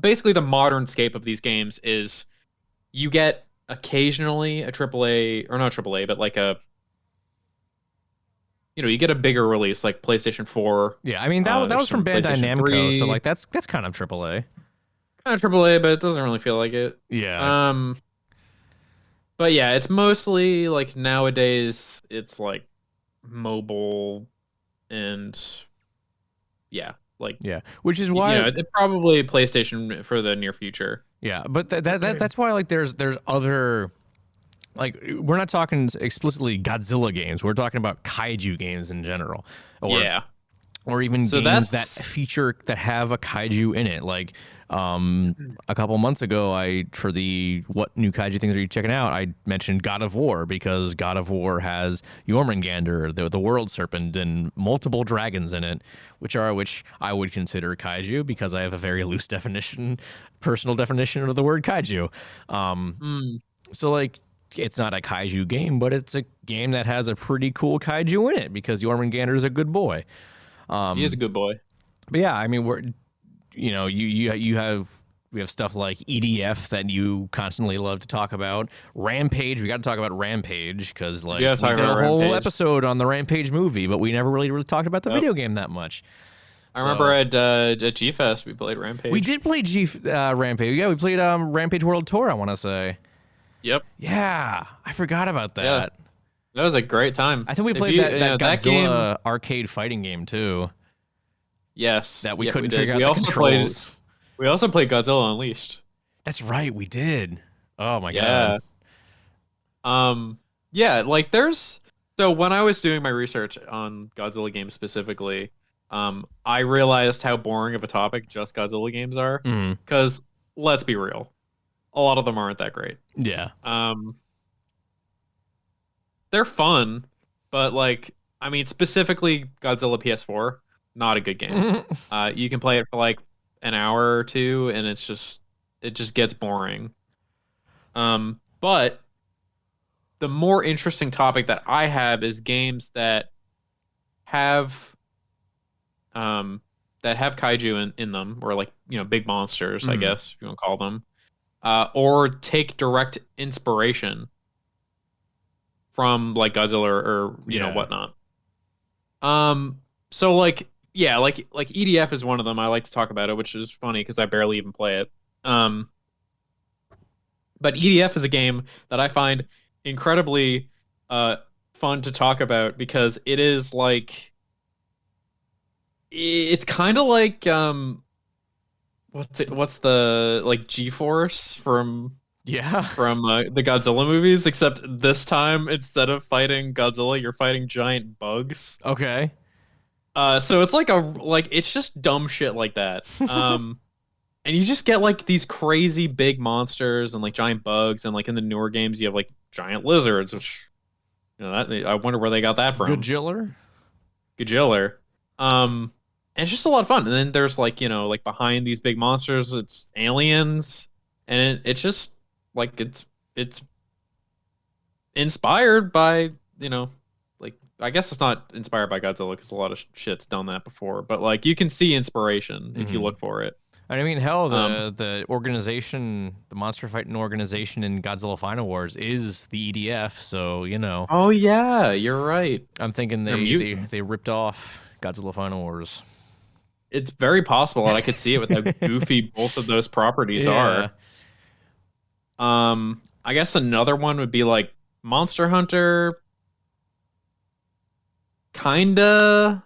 basically the modern scape of these games is you get occasionally a AAA, or not AAA, but like you get a bigger release like PlayStation 4.
Yeah, I mean that was from Bandai Namco, so like that's kind of AAA.
Kind of AAA, but it doesn't really feel like it.
Yeah.
But yeah, it's mostly like nowadays it's like mobile and
Which is why
it's probably PlayStation for the near future.
Yeah, but that's why like there's other, like, we're not talking explicitly Godzilla games. We're talking about kaiju games in general. Or even games that have a kaiju in it. Like a couple months ago, for the what new kaiju things are you checking out, I mentioned God of War, because God of War has Jormungandr, the world serpent, and multiple dragons in it, which I would consider kaiju, because I have a very loose personal definition of the word kaiju. So like, it's not a kaiju game, but it's a game that has a pretty cool kaiju in it, because Jormungandr is a good boy.
He is a good boy.
But yeah, I mean, we have stuff like EDF that you constantly love to talk about. Rampage, we got to talk about Rampage, because like we did a whole episode on the Rampage movie, but we never really talked about the video game that much.
I remember at G-Fest we played Rampage.
We did play Rampage. Yeah, we played Rampage World Tour, I want to say.
Yep.
Yeah, I forgot about that.
Yeah. That was a great time.
I think we played that Godzilla arcade fighting game too.
Yes.
That we couldn't figure out the controls.
We also played Godzilla Unleashed.
That's right, we did. Oh my god.
Yeah, like so when I was doing my research on Godzilla games specifically, I realized how boring of a topic just Godzilla games are. Because let's be real, a lot of them aren't that great.
Yeah.
They're fun, but like, I mean, specifically Godzilla PS4, not a good game. You can play it for like an hour or two, and it just gets boring. But the more interesting topic that I have is games have um that have kaiju in them, or like, big monsters, I
Mm,
guess if you want to call them, or take direct inspiration from like Godzilla or
yeah.
whatnot. So like, yeah, like EDF is one of them. I like to talk about it, which is funny because I barely even play it. Um, but EDF is a game that I find incredibly uh fun to talk about because it is like it's kind of like what's the like G-Force
Yeah.
from the Godzilla movies, except this time instead of fighting Godzilla, you're fighting giant bugs.
Okay.
So it's like it's just dumb shit like that. And you just get like these crazy big monsters and like giant bugs, and like in the newer games you have like giant lizards, which that I wonder where they got that from.
Godzilla?
Gajiller. And it's just a lot of fun. And then there's like, like behind these big monsters, it's aliens, and it's just like it's inspired by, like I guess it's not inspired by Godzilla because a lot of shit's done that before, but like you can see inspiration if you
Hmm.
look for it.
I mean, hell,
Um,
the organization, the monster fighting organization in Godzilla Final Wars is the EDF, so
oh yeah, you're right.
I'm thinking
They're mutants.
they ripped off Godzilla Final Wars.
It's very possible, and I could see it with how goofy both of those properties
Yeah.
are. I guess another one would be like Monster Hunter, kinda.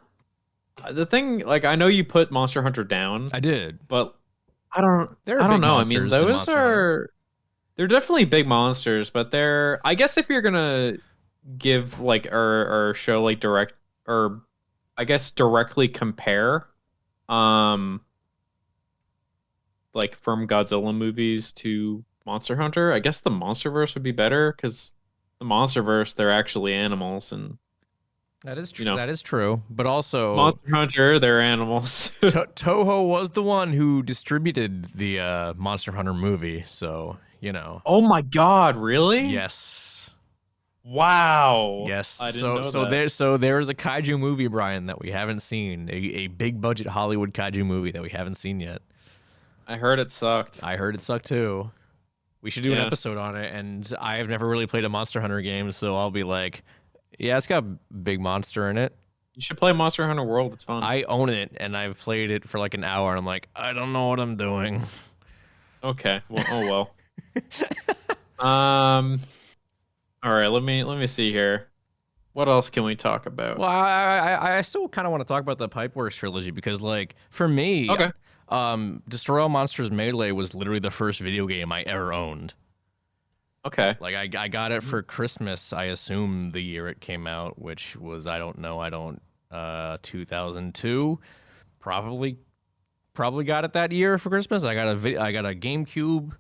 The thing, like, I know you put Monster Hunter down,
I did.
but I don't,
There are
I don't
big
know. I mean,
monsters in
those
Monster Hunter.
they're definitely big monsters, but they're, I guess if you're gonna give like or show like direct or I guess directly compare, um, like from Godzilla movies to Monster Hunter, I guess the MonsterVerse would be better because the MonsterVerse they're actually animals, and
That is
you
true.
know
That is true. But also,
Monster Hunter they're animals.
Toho was the one who distributed the Monster Hunter movie, so
Oh my God, really?
yes,
Wow.
yes.
I didn't
So
know that.
there is a kaiju movie, Brian, that we haven't seen. A big budget Hollywood kaiju movie that we haven't seen yet.
I heard it sucked.
I heard it sucked too. We should do an
Yeah.
episode on it, and I have never really played a Monster Hunter game, so I'll be like, yeah, it's got a big monster in it.
You should play Monster Hunter World. It's fun.
I own it, and I've played it for like an hour, and I'm like, I don't know what I'm doing.
Okay. Well, oh well. Um. All right. Let me see here. What else can we talk about?
Well, I still kind of want to talk about the Pipeworks trilogy because, like, for me,
Okay.
Destroy All Monsters Melee was literally the first video game I ever owned.
Okay.
Like, I got it for Christmas, I assume the year it came out, which was, I don't know, 2002. Probably got it that year for Christmas. I got a GameCube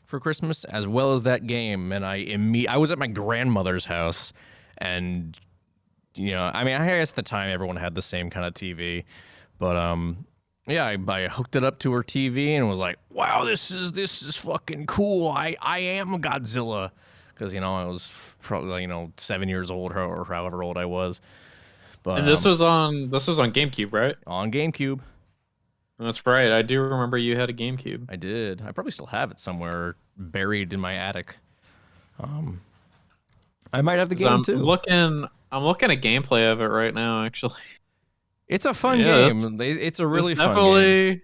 for Christmas as well as that game, and I was at my grandmother's house, and I mean, I guess at the time everyone had the same kind of TV, but yeah, I hooked it up to her TV and was like, wow, this is fucking cool. I am Godzilla, because I was probably 7 years old or however old I was, but
And this was on GameCube, right?
on GameCube.
That's right. I do remember you had a GameCube.
I did. I probably still have it somewhere buried in my attic. Um, I might have the
'Cause
game
I'm
too.
looking at gameplay of it right now, actually.
It's a fun
Yeah,
game. It's a really
This
fun game.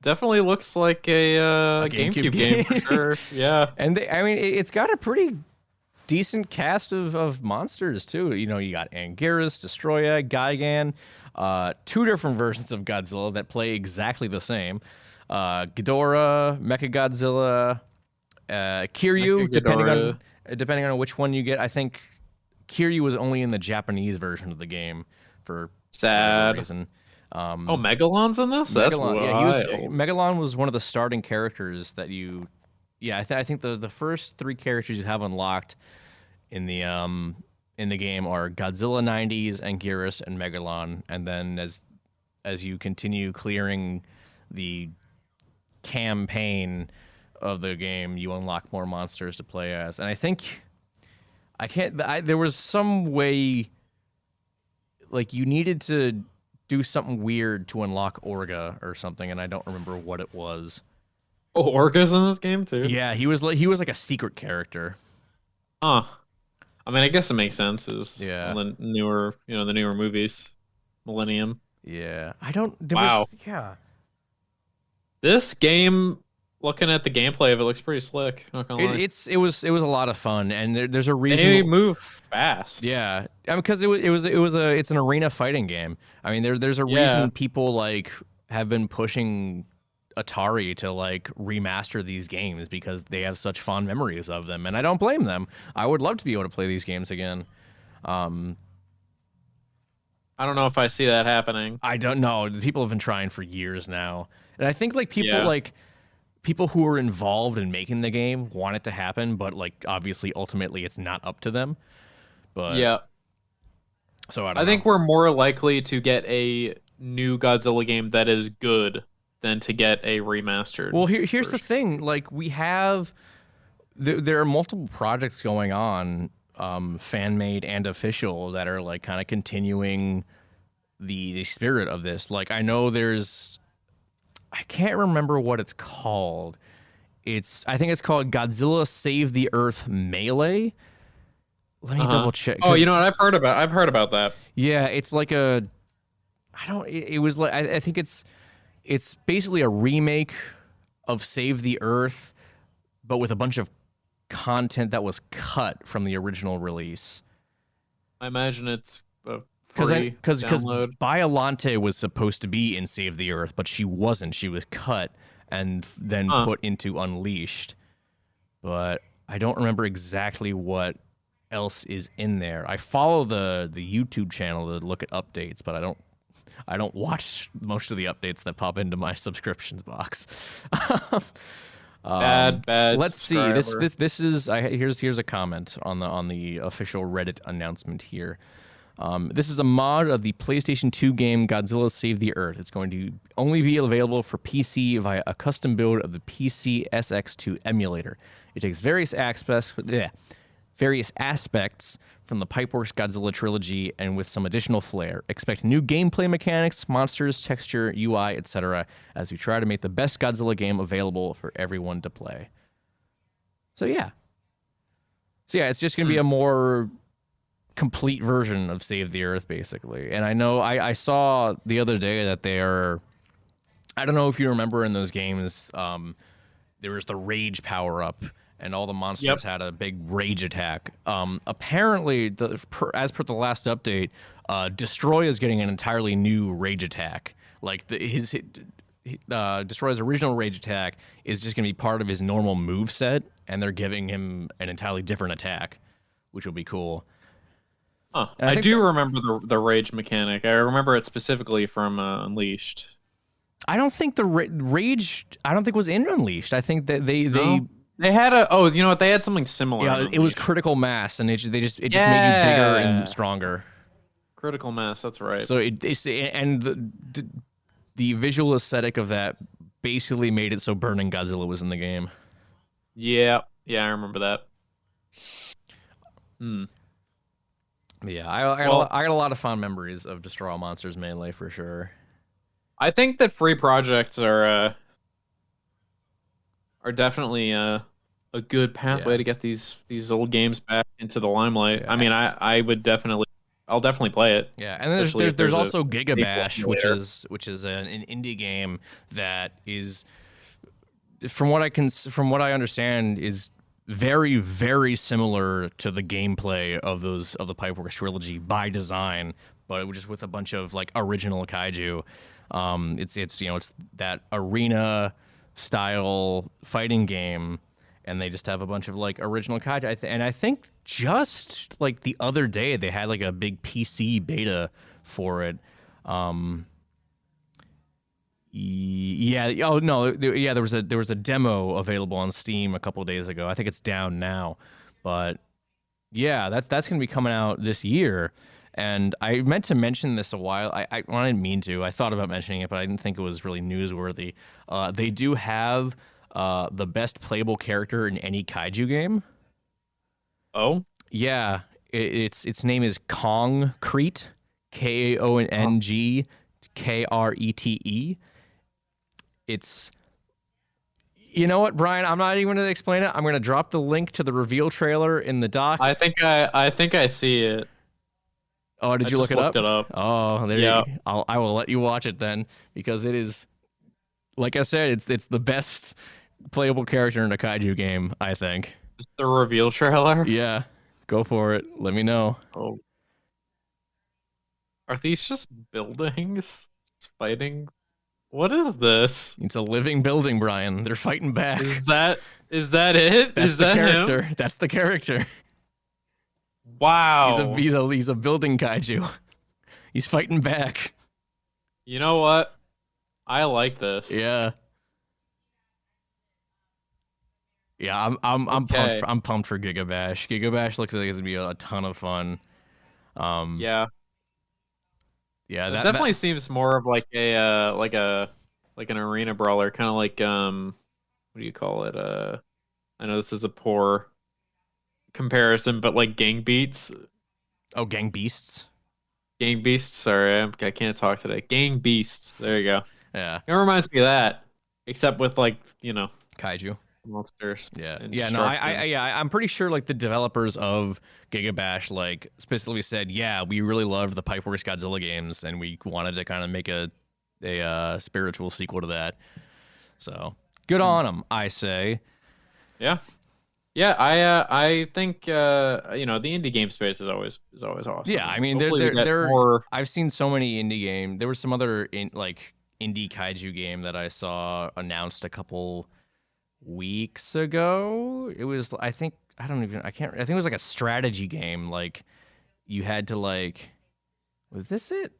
definitely looks like a
GameCube
GameCube game for
game.
sure. Yeah.
And I mean, it's got a pretty decent cast of monsters too. You got Anguirus, Destroya, Gigan, two different versions of Godzilla that play exactly the same. Ghidorah, Mechagodzilla, Kiryu,
Mechaghidorah.
depending on which one you get. I think Kiryu was only in the Japanese version of the game for whatever
Sad.
reason.
Oh, Megalon's in this? That's
Megalon,
wild.
Megalon was one of the starting characters that you. Yeah, I think the first three characters you have unlocked in the game are Godzilla 90s, Anguirus, and Megalon, and then as you continue clearing the campaign of the game, you unlock more monsters to play as. And I think there was some way, like, you needed to do something weird to unlock Orga or something, and I don't remember what it was.
Oh, Orga's in this game too?
Yeah, he was like a secret character.
Huh. I mean, I guess it makes sense.
Yeah.
The newer movies, Millennium.
Yeah.
Wow.
Yeah.
This game, looking at the gameplay of it, looks pretty slick. Not gonna lie.
It was a lot of fun, and there's a reason.
They move fast.
Yeah, I mean, because it's an arena fighting game. I mean, there's a reason people like have been pushing Atari to like remaster these games because they have such fond memories of them, and I don't blame them. I would love to be able to play these games again.
I don't know if I see that happening.
I don't know. People have been trying for years now, and I think like people who are involved in making the game want it to happen, but like obviously ultimately it's not up to them. But
yeah,
so I
think we're more likely to get a new Godzilla game that is good than to get a remastered.
Well, here's the thing: like we have, there are multiple projects going on, fan made and official, that are like kind of continuing the spirit of this. Like I know I can't remember what it's called. I think it's called Godzilla Save the Earth Melee. Let me double check.
Oh, you know what? I've heard about that.
Yeah, it's like I think it's basically a remake of Save the Earth, but with a bunch of content that was cut from the original release.
I imagine it's a free download.
Biolante was supposed to be in Save the Earth, but she wasn't. She was cut and then put into Unleashed. But I don't remember exactly what else is in there. I follow the YouTube channel to look at updates, but I don't watch most of the updates that pop into my subscriptions box.
Bad.
Let's
subscriber.
see. This is here's a comment on the official Reddit announcement here. This is a mod of the PlayStation 2 game Godzilla Save the Earth. It's going to only be available for PC via a custom build of the PC SX2 emulator. It takes various aspects from the Pipeworks Godzilla trilogy and with some additional flair. Expect new gameplay mechanics, monsters, texture, UI, etc. as we try to make the best Godzilla game available for everyone to play. So yeah, it's just going to be a more complete version of Save the Earth, basically. And I know I saw the other day that I don't know if you remember in those games, there was the rage power-up, and all the monsters had a big rage attack. Apparently, as per the last update, Destroy is getting an entirely new rage attack. Like Destroy's original rage attack is just going to be part of his normal move set, and they're giving him an entirely different attack, which will be cool.
Huh. I do remember the rage mechanic. I remember it specifically from Unleashed.
I don't think the rage. I don't think was in Unleashed. I think that they
had a. Oh, you know what? They had something similar.
Yeah, it was critical mass, and it just made you bigger and stronger.
Critical mass. That's right.
So the visual aesthetic of that basically made it so Burning Godzilla was in the game.
Yeah, I remember that.
Yeah, I got a lot of fond memories of Destroy All Monsters Melee for sure.
I think that free projects are definitely a good pathway to get these old games back into the limelight. Yeah. I mean, I'll definitely play it.
Yeah, and then there's also Gigabash, which is an indie game that is, from what I understand, is very, very similar to the gameplay of the Pipeworks trilogy by design, but just with a bunch of like original kaiju. It's that arena style fighting game, and they just have a bunch of like original kaiju. And I think just like the other day they had like a big PC beta for it. Yeah. Oh no. Yeah. There was a demo available on Steam a couple of days ago. I think it's down now, but yeah, that's gonna be coming out this year. And I meant to mention this a while. Well, I didn't mean to. I thought about mentioning it, but I didn't think it was really newsworthy. They do have the best playable character in any kaiju game.
Oh,
Yeah, its name is Concrete, KONG It's, you know what, Brian? I'm not even going to explain it. I'm going to drop the link to the reveal trailer in the doc.
I think I see it.
Oh, did
I
you look
just
it
looked
up?
it up.
Oh, there
Yeah.
you go. I will let you watch it then, because it is, like I said, it's the best playable character in a kaiju game, I think.
Just the reveal trailer.
Yeah, go for it. Let me know.
Oh, are these just buildings fighting? What is this?
It's a living building, Brian. They're fighting back.
Is that it?
That's
Is
the
that
character.
him?
That's the character.
Wow.
He's a building kaiju. He's fighting back.
You know what? I like this.
Yeah. Yeah, I'm
Okay.
pumped for Gigabash. Gigabash looks like it's gonna be a ton of fun.
Yeah.
Yeah,
It
that
definitely seems more of like a like an arena brawler, kind of like what do you call it? I know this is a poor comparison, but like Gang Beats,
oh, Gang Beasts.
Gang Beasts. Sorry, I can't talk today. Gang Beasts. There you go.
Yeah,
It reminds me of that, except with like
Kaiju.
monsters.
Yeah,
and
yeah. No,
destruction.
I'm pretty sure like the developers of Gigabash like specifically said, yeah, we really loved the Pipeworks Godzilla games, and we wanted to kind of make a spiritual sequel to that. So good on them, I say.
Yeah. Yeah, I think the indie game space is always awesome.
Yeah, I mean,
Hopefully we get
they're
more.
I've seen so many indie games. There was some other indie kaiju game that I saw announced a couple weeks ago. It was, I think, I think it was like a strategy game. Like you had to was this it?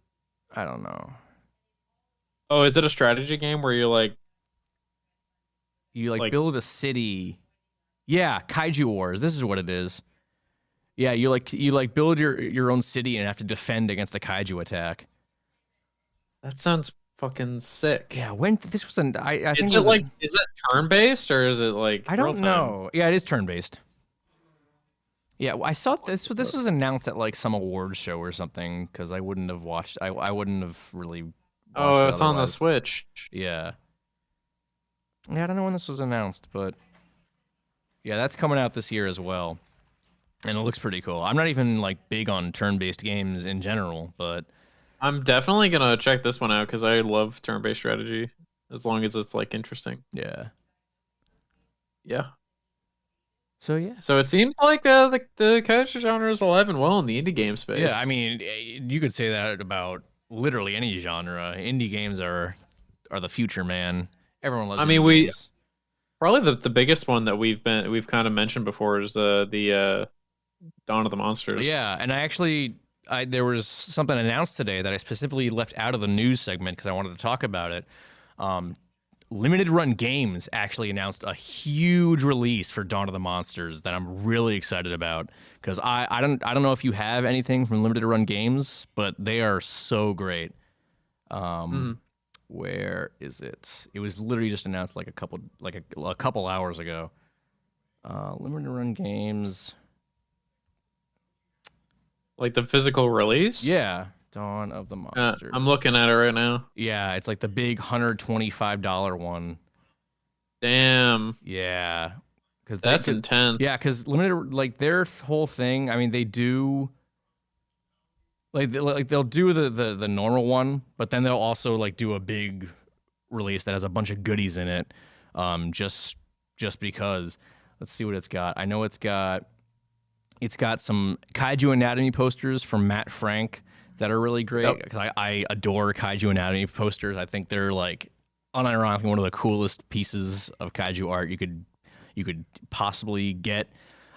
I don't know.
Oh, is it a strategy game where you
You
like
build a city. Yeah, Kaiju Wars. This is what it is. Yeah, you build your own city and have to defend against a kaiju attack.
that sounds fucking sick.
Yeah, when this was I think
Is it turn based or is it like
I don't
real-time?
know. Yeah, it is turn based. Yeah, I saw this was announced at like some awards show or something, because I wouldn't have watched. I wouldn't have really.
Oh,
Watched it
it's on the
otherwise.
Switch.
Yeah. Yeah, I don't know when this was announced, but yeah, that's coming out this year as well, and it looks pretty cool. I'm not even like big on turn-based games in general, but
I'm definitely gonna check this one out because I love turn-based strategy as long as it's like interesting.
yeah.
Yeah.
So yeah.
So it seems like the kaiju genre is alive and well in the indie game space.
Yeah, I mean, you could say that about literally any genre. Indie games are the future, man. Everyone loves.
I mean,
indie games.
probably the biggest one that we've kind of mentioned before is the Dawn of the Monsters.
Yeah, and there was something announced today that I specifically left out of the news segment because I wanted to talk about it. Limited Run Games actually announced a huge release for Dawn of the Monsters that I'm really excited about, because I don't know if you have anything from Limited Run Games, but they are so great. Where is it? It was literally just announced like a couple hours ago. Limited Run Games.
Like the physical release.
Yeah, Dawn of the Monsters.
I'm looking at it right now.
Yeah, it's like the big $125 one.
Damn.
Yeah, because
That's intense.
Yeah, because limited, like their whole thing. I mean, they do they'll do the normal one, but then they'll also like do a big release that has a bunch of goodies in it. Just because. Let's see what it's got. I know it's got some Kaiju Anatomy posters from Matt Frank that are really great, because I adore Kaiju Anatomy posters. I think they're like unironically one of the coolest pieces of Kaiju art you could possibly get.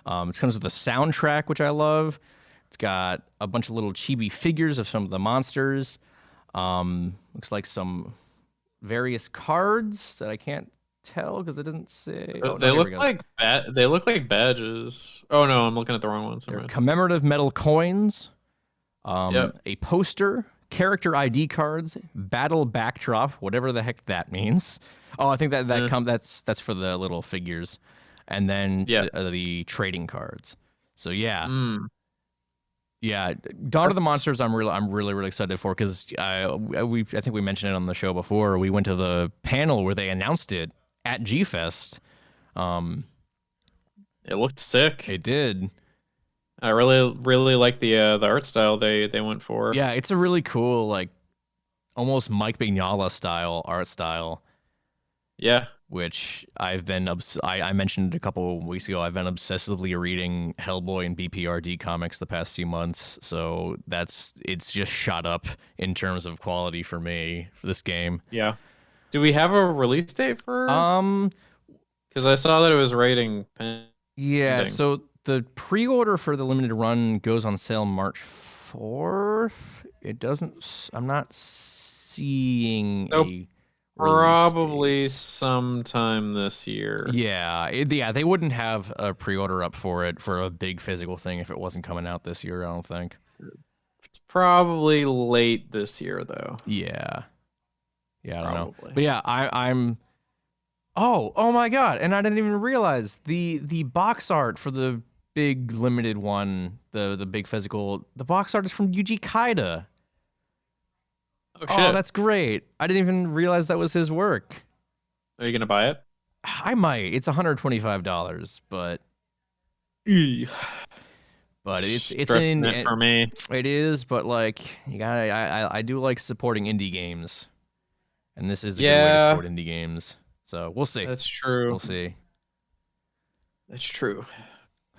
It comes with a soundtrack, which I love. It's got a bunch of little chibi figures of some of the monsters. Looks like some various cards that I can't tell because it doesn't say. Oh,
They
no,
look like badges. Oh no, I'm looking at the wrong one.
They're commemorative metal coins.
Yep.
A poster, character ID cards, battle backdrop, whatever the heck that means. Oh, I think
Eh,
that's for the little figures, and then
yeah.
the trading cards. So yeah,
Mm,
yeah, Dawn of the
that's
Monsters. I'm really excited for because I think we mentioned it on the show before. We went to the panel where they announced it at G Fest. Um,
it looked sick.
it did.
I really like the art style they went for.
Yeah, it's a really cool like almost Mike Mignola style art style,
Yeah.
which I mentioned a couple of weeks ago. I've been obsessively reading Hellboy and BPRD comics the past few months, so it's just shot up in terms of quality for me for this game.
Yeah. Do we have a release date for?
Um,
Because I saw that it was rating
yeah,
pending.
so the pre-order for the limited run goes on sale March 4th. It doesn't. I'm not seeing
So
a release
probably
date.
sometime this year.
Yeah, they wouldn't have a pre-order up for it for a big physical thing if it wasn't coming out this year, I don't think.
It's probably late this year though.
Yeah. Yeah, I don't know.
Probably.
But yeah, I'm oh my god, and I didn't even realize the box art for the big limited one, the big physical, the box art is from Yuji Kaida.
Oh
Oh,
shit.
that's great. I didn't even realize that was his work.
Are you gonna buy it?
I might. It's $125,
Eee.
but it's
Stretching it
in
for me.
it is, but like you got I do like supporting indie games. And this is a good way to
Yeah,
support indie games. So we'll see.
that's true.
We'll see.
That's true.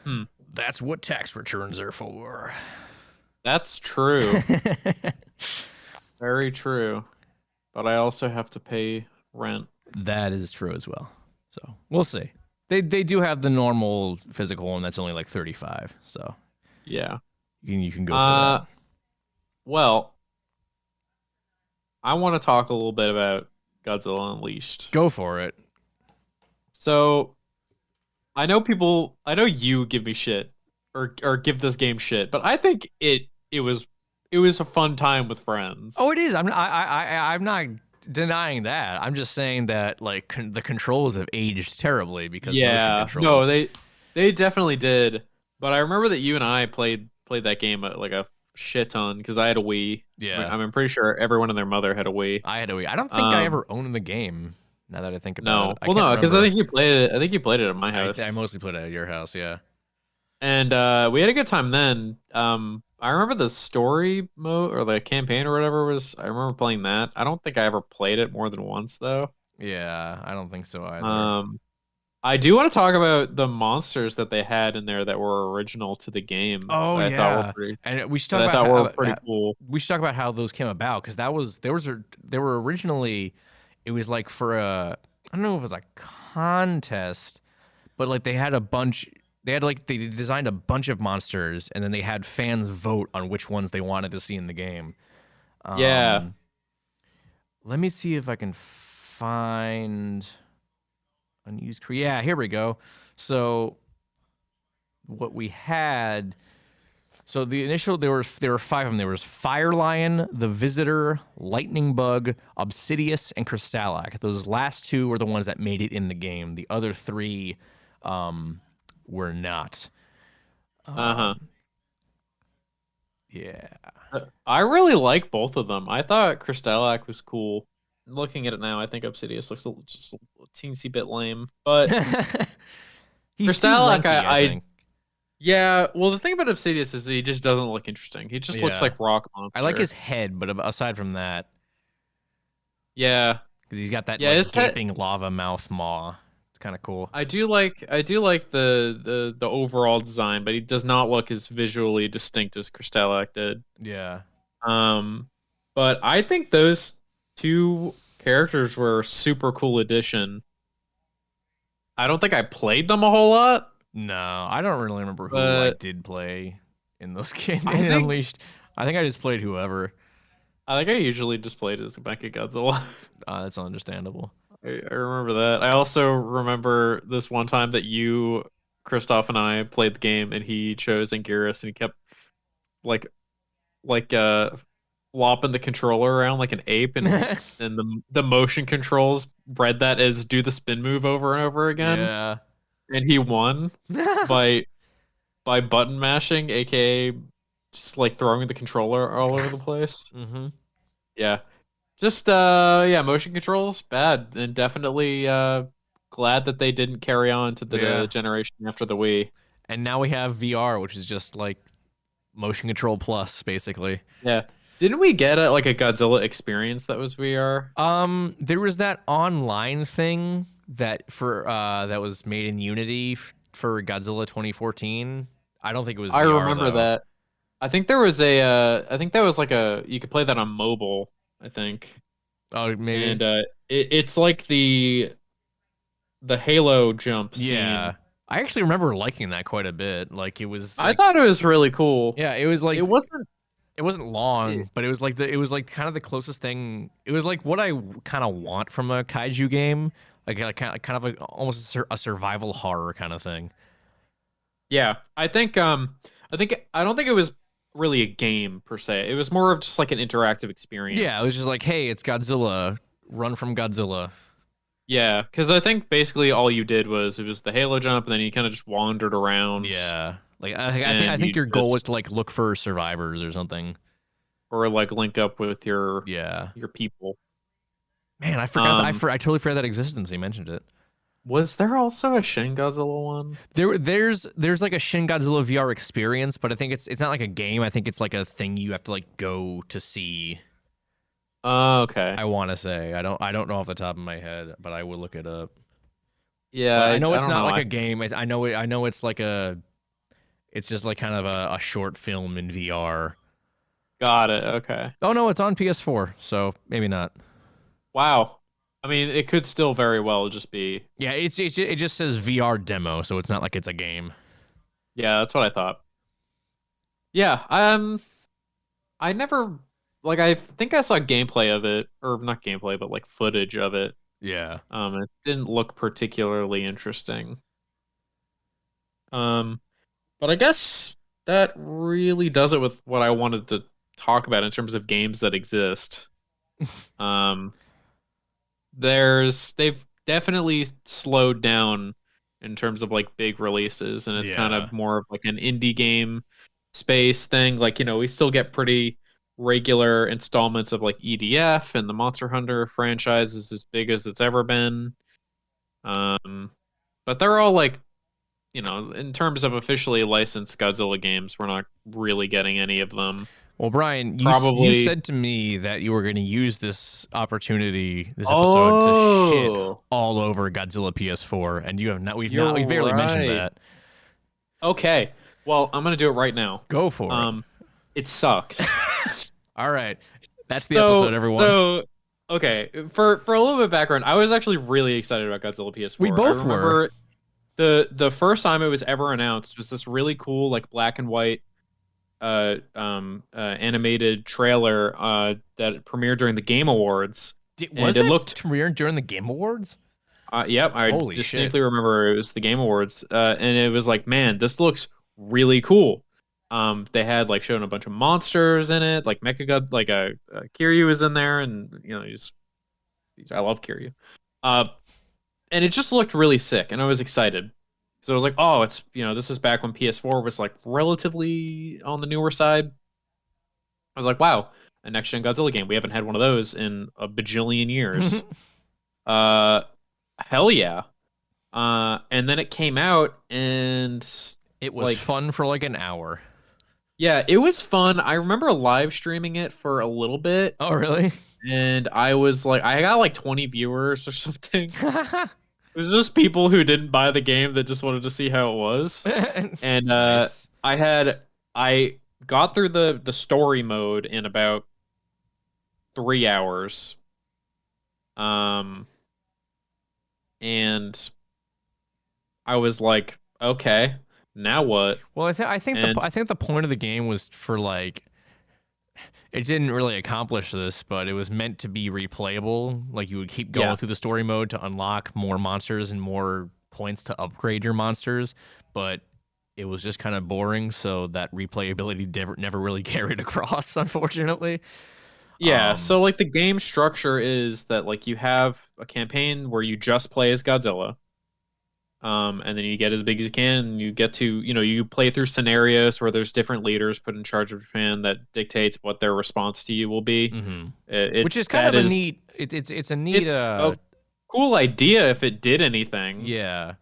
Hmm.
That's what tax returns are for.
That's true. Very true. But I also have to pay rent.
That is true as well. So we'll see. They do have the normal physical one that's only like 35. So
Yeah.
you can go for
Uh,
that.
well, I want to talk a little bit about Godzilla Unleashed.
Go for it.
So, I know you give me shit or give this game shit, but I think it was a fun time with friends.
Oh, it is. I'm not denying that. I'm just saying that like the controls have aged terribly because motion
Yeah. No,
controls.
they definitely did. But I remember that you and I played that game like a shit ton because I had a Wii.
Yeah,
I'm pretty sure everyone and their mother had a Wii.
I had to. I don't think I
Um,
ever owned the game. Now that I think about
no,
it, I
well,
can't
no, because I
remember.
think you played it. I think you played it at my house.
I mostly played it at your house. Yeah.
And we had a good time then. I remember the story mode or the campaign or whatever was. I remember playing that. I don't think I ever played it more than once though.
Yeah, I don't think so either.
Um, I do want to talk about the monsters that they had in there that were original to the game
Oh
that I thought were
yeah,
pretty
and we should
that
talk
I
about
thought were pretty cool.
we should talk about how those came about because they were originally it was like for a I don't know if it was a contest, but like they had a bunch. They had like they designed a bunch of monsters and then they had fans vote on which ones they wanted to see in the game.
Yeah.
Um, let me see if I can find unused. Yeah, here we go. So what we had. So the initial there were five of them. There was Fire Lion, the Visitor, Lightning Bug, Obsidious, and Crystalak. Those last two were the ones that made it in the game. The other three were not.
Uh-huh.
Yeah.
I really like both of them. I thought Crystalak was cool. Looking at it now, I think Obsidious looks just a teensy bit lame. But
He's too
Crystalak,
lanky, I think.
yeah. Well, the thing about Obsidious is he just doesn't look interesting. He just looks
Yeah.
like rock
I like
monster.
his head, but aside from that,
Yeah,
because he's got that
yeah.
like
His head.
gaping lava mouth maw. It's kind of cool.
I do like the overall design, but he does not look as visually distinct as Crystalak did.
Yeah.
Um, but I think those two characters were a super cool addition. I don't think I played them a whole lot,
No, I don't really remember who I
but
did play in those games
I
in
think
Unleashed. I think I just played whoever.
I think I usually just played as Mecha Godzilla.
That's understandable.
I remember that. I also remember this one time that you, Christoph, and I played the game, and he chose Anguirus, and he kept like like flopping the controller around like an ape, and the motion controls bred that as do the spin move over and over again,
Yeah.
and he won by button mashing, aka just like throwing the controller all over the place.
hmm
Yeah. Just yeah, motion controls bad, and definitely glad that they didn't carry on to the
Yeah.
generation after the Wii.
And now we have VR, which is just like motion control plus, basically.
Yeah. Didn't we get like a Godzilla experience that was VR?
There was that online thing that was made in Unity for Godzilla 2014. I don't think it was
I
VR
remember
though.
that. I think there was a I think that was like a you could play that on mobile, I think.
Oh, maybe.
And it's like the Halo jump
Yeah.
scene.
I actually remember liking that quite a bit. Like it was
I
like
thought it was really cool.
yeah, it was like
It wasn't
it wasn't long,
it,
but it was like kind of the closest thing. It was like what I kind of want from a kaiju game, like kind of like almost a survival horror kind of thing.
yeah, I don't think it was really a game per se. It was more of just like an interactive
Yeah, it
experience.
was just like, hey, it's Godzilla, run from Godzilla.
Yeah, because I think basically all you did was it was the Halo jump, and then you kind of just wandered around,
Yeah, like I
and
think
you
your goal
just
was to like look for survivors or something.
or like link up with
Yeah,
your people.
man, I forgot.
Um,
I totally forgot that existence. You mentioned it.
was there also a Shin Godzilla one?
There's like a Shin Godzilla VR experience, but I think it's not like a game. I think it's like a thing you have to like go to see.
Oh, okay.
I want to say I don't know off the top of my head, but I will look it up.
Yeah,
But
I
I know it's
don't
not
know.
like a game. I know it's like it's just like kind of a short film in VR.
Got it. Okay.
Oh no, it's on PS4, so maybe not.
Wow. I mean, it could still very well just be.
Yeah, it just says VR demo, so it's not like it's a game.
Yeah, that's what I thought. Yeah. I never like I think I saw gameplay of it, or not gameplay, but like footage of it.
Yeah.
It didn't look particularly interesting. Um, but I guess that really does it with what I wanted to talk about in terms of games that exist. Um, they've definitely slowed down in terms of like big releases, and it's kind
Yeah.
of more of like an indie game space thing. Like, we still get pretty regular installments of like EDF, and the Monster Hunter franchise is as big as it's ever been. Um, but they're all like, in terms of officially licensed Godzilla games, we're not really getting any of them.
Well, Brian, you
Probably.
said to me that you were going to use this opportunity, this episode, to shit
Oh,
all over Godzilla PS4, and you have not.
you're
We've barely mentioned
right.
that.
Okay. Well, I'm gonna do it right now.
Go for it.
Um, it sucks.
All right, that's the episode,
So,
everyone.
so okay. For a little bit of background, I was actually really excited about Godzilla
We
PS4. I
both were.
remember the first time it was ever announced was this really cool like black and white animated trailer that premiered during the Game Awards,
Was
and it
that
looked
premiered during the Game Awards?
yep, I
Holy shit!
distinctly remember it was the Game Awards, and it was like, man, this looks really cool. They had like shown a bunch of monsters in it, like Mecha, like Kiryu was in there, and I love Kiryu. Uh, and it just looked really sick, and I was excited. So I was like, oh, it's this is back when PS4 was like relatively on the newer side. I was like, wow, a next gen Godzilla game. We haven't had one of those in a bajillion years. Uh, hell yeah. And then it came out, and
It was
like,
fun for like an hour.
yeah, it was fun. I remember live streaming it for a little bit,
Oh, really?
and I was like, I got like 20 viewers or something. It was just people who didn't buy the game that just wanted to see how it was. And
Nice.
I got through the story mode in about 3 hours. Um, and I was like, okay, now what?
Well,
And
I think the point of the game was for like it didn't really accomplish this, but it was meant to be replayable. Like you would keep going
yeah,
through the story mode to unlock more monsters and more points to upgrade your monsters. But it was just kind of boring, so that replayability never really carried across, unfortunately.
Yeah, so like the game structure is that like you have a campaign where you just play as Godzilla. And then you get as big as you can, and you get to, you play through scenarios where there's different leaders put in charge of Japan that dictates what their response to you will be.
Which is kind of a neat. It's a neat.
It's a cool idea if it did anything.
Yeah.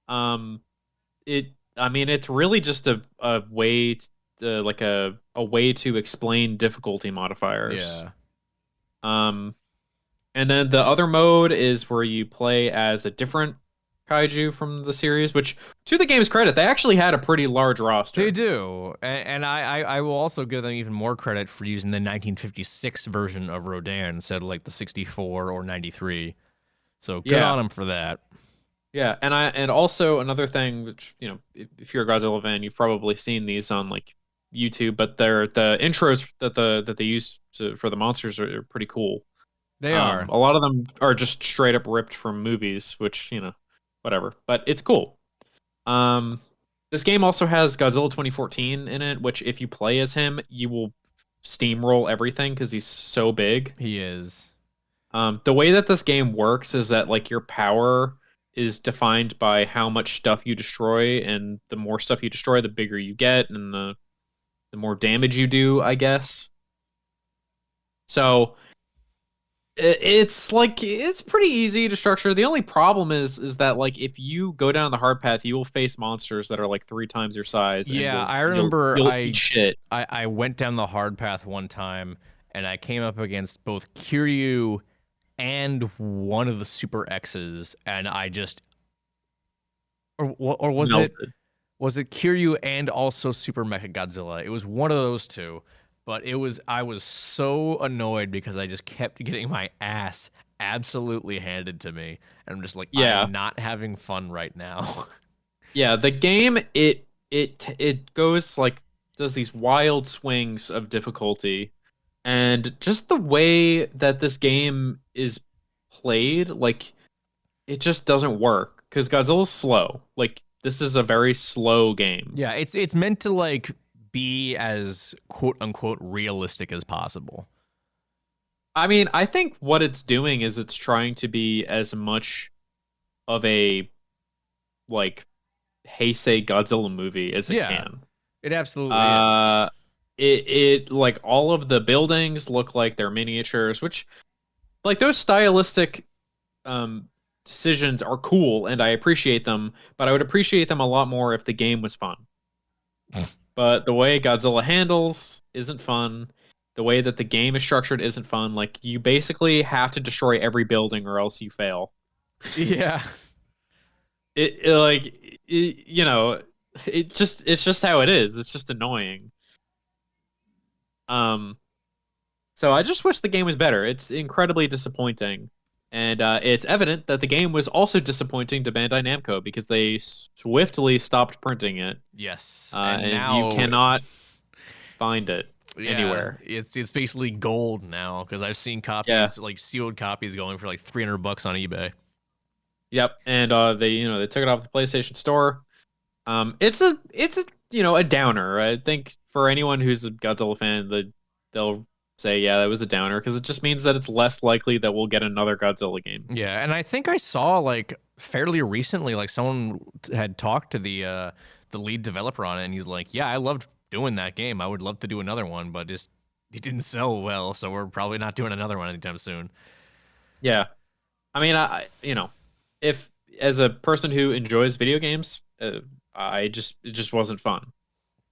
I mean, it's really just a way, like a way to explain difficulty modifiers.
Yeah.
And then the other mode is where you play as a different kaiju from the series, which, to the game's credit, they actually had a pretty large roster.
They do, and I will also give them even more credit for using the 1956 version of Rodan instead of like the 64 or 93. So good on them for that.
Yeah, and also another thing, which, if you're a Godzilla fan, you've probably seen these on like YouTube, but the intros that they use for the monsters are pretty cool.
They are.
A lot of them are just straight up ripped from movies, which, whatever, but it's cool. This game also has Godzilla 2014 in it, which if you play as him, you will steamroll everything because he's so big.
He is.
The way that this game works is that like your power is defined by how much stuff you destroy, and the more stuff you destroy, the bigger you get, and the more damage you do, I guess. So it's pretty easy to structure. The only problem is that like if you go down the hard path, you will face monsters that are like 3 times your size.
Yeah,
and
I remember
you'll eat shit.
I went down the hard path one time, and I came up against both Kiryu and one of the Super X's, and I just or was
Melted.
it Kiryu and also Super Mecha Godzilla? It was one of those two. But I was so annoyed because I just kept getting my ass absolutely handed to me. And I'm just like, I'm not having fun right now.
Yeah, the game, it goes like, does these wild swings of difficulty. And just the way that this game is played, like, it just doesn't work. Because Godzilla's slow. Like, this is a very slow game.
Yeah, it's meant to, like, be as quote unquote realistic as possible.
I mean, I think what it's doing is it's trying to be as much of a like Heisei Godzilla movie as it can.
It absolutely is.
It like all of the buildings look like they're miniatures, which like those stylistic decisions are cool and I appreciate them, but I would appreciate them a lot more if the game was fun. But the way Godzilla handles isn't fun. The way that the game is structured isn't fun. Like, you basically have to destroy every building or else you fail.
Yeah.
It's just how it is. It's just annoying. So I just wish the game was better. It's incredibly disappointing. And it's evident that the game was also disappointing to Bandai Namco because they swiftly stopped printing it.
Yes,
and now you cannot find it anywhere.
It's basically gold now because I've seen copies, like sealed copies, going for like $300 on eBay.
Yep, and they took it off the PlayStation Store. It's a downer. I think for anyone who's a Godzilla fan, they'll say, yeah, that was a downer, because it just means that it's less likely that we'll get another Godzilla game.
Yeah, and I think I saw like fairly recently, like someone had talked to the lead developer on it, and he's like, yeah, I loved doing that game. I would love to do another one, but it didn't sell well, so we're probably not doing another one anytime soon.
Yeah, I mean, if as a person who enjoys video games, it just wasn't fun.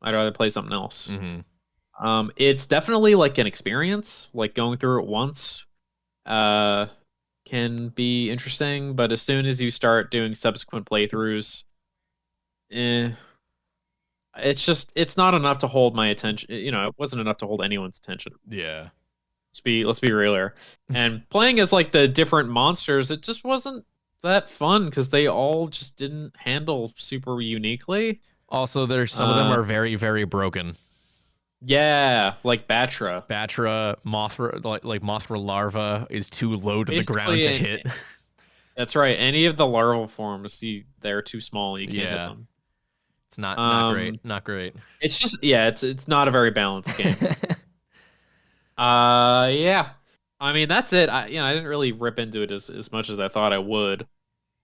I'd rather play something else.
Mm-hmm.
It's definitely like an experience. Like going through it once, can be interesting, but as soon as you start doing subsequent playthroughs, it's not enough to hold my attention. It wasn't enough to hold anyone's attention.
Yeah.
Let's be real here. And playing as like the different monsters, it just wasn't that fun because they all just didn't handle super uniquely.
Also, there's some of them are very, very broken.
Yeah, like Batra.
Mothra, like Mothra larva is too low to the ground to hit.
That's right. Any of the larval forms, they're too small. You can't hit them.
It's not great.
Um,
Not great.
it's just yeah, it's not a very balanced game. Yeah. I mean, that's it. I didn't really rip into it as much as I thought I would.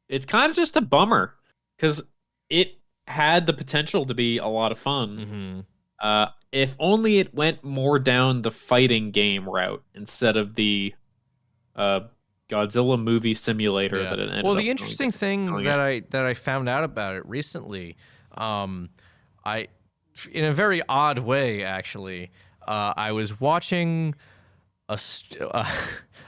It's kind of just a bummer because it had the potential to be a lot of fun.
hmm
If only it went more down the fighting game route instead of the uh Godzilla movie simulator
Yeah.
that it
Well,
ended up
the interesting thing
going it.
that I found out about it recently, I, in a very odd way, actually, I was watching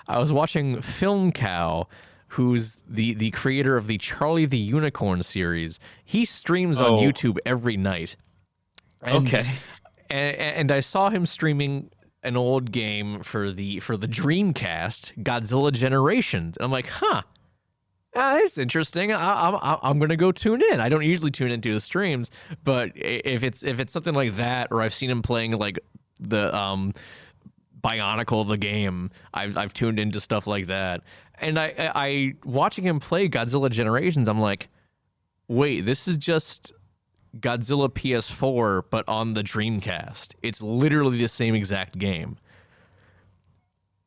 I was watching Film Cow, who's the creator of the Charlie the Unicorn series. He streams on
Oh,
YouTube every night, and
okay.
and I saw him streaming an old game for the Dreamcast, Godzilla Generations. And I'm like, huh. That's interesting. I'm gonna go tune in. I don't usually tune into his streams, but if it's something like that, or I've seen him playing like the Bionicle the game, I've tuned into stuff like that. And I watching him play Godzilla Generations, I'm like, wait, this is just Godzilla PS4, but on the Dreamcast. It's literally the same exact game.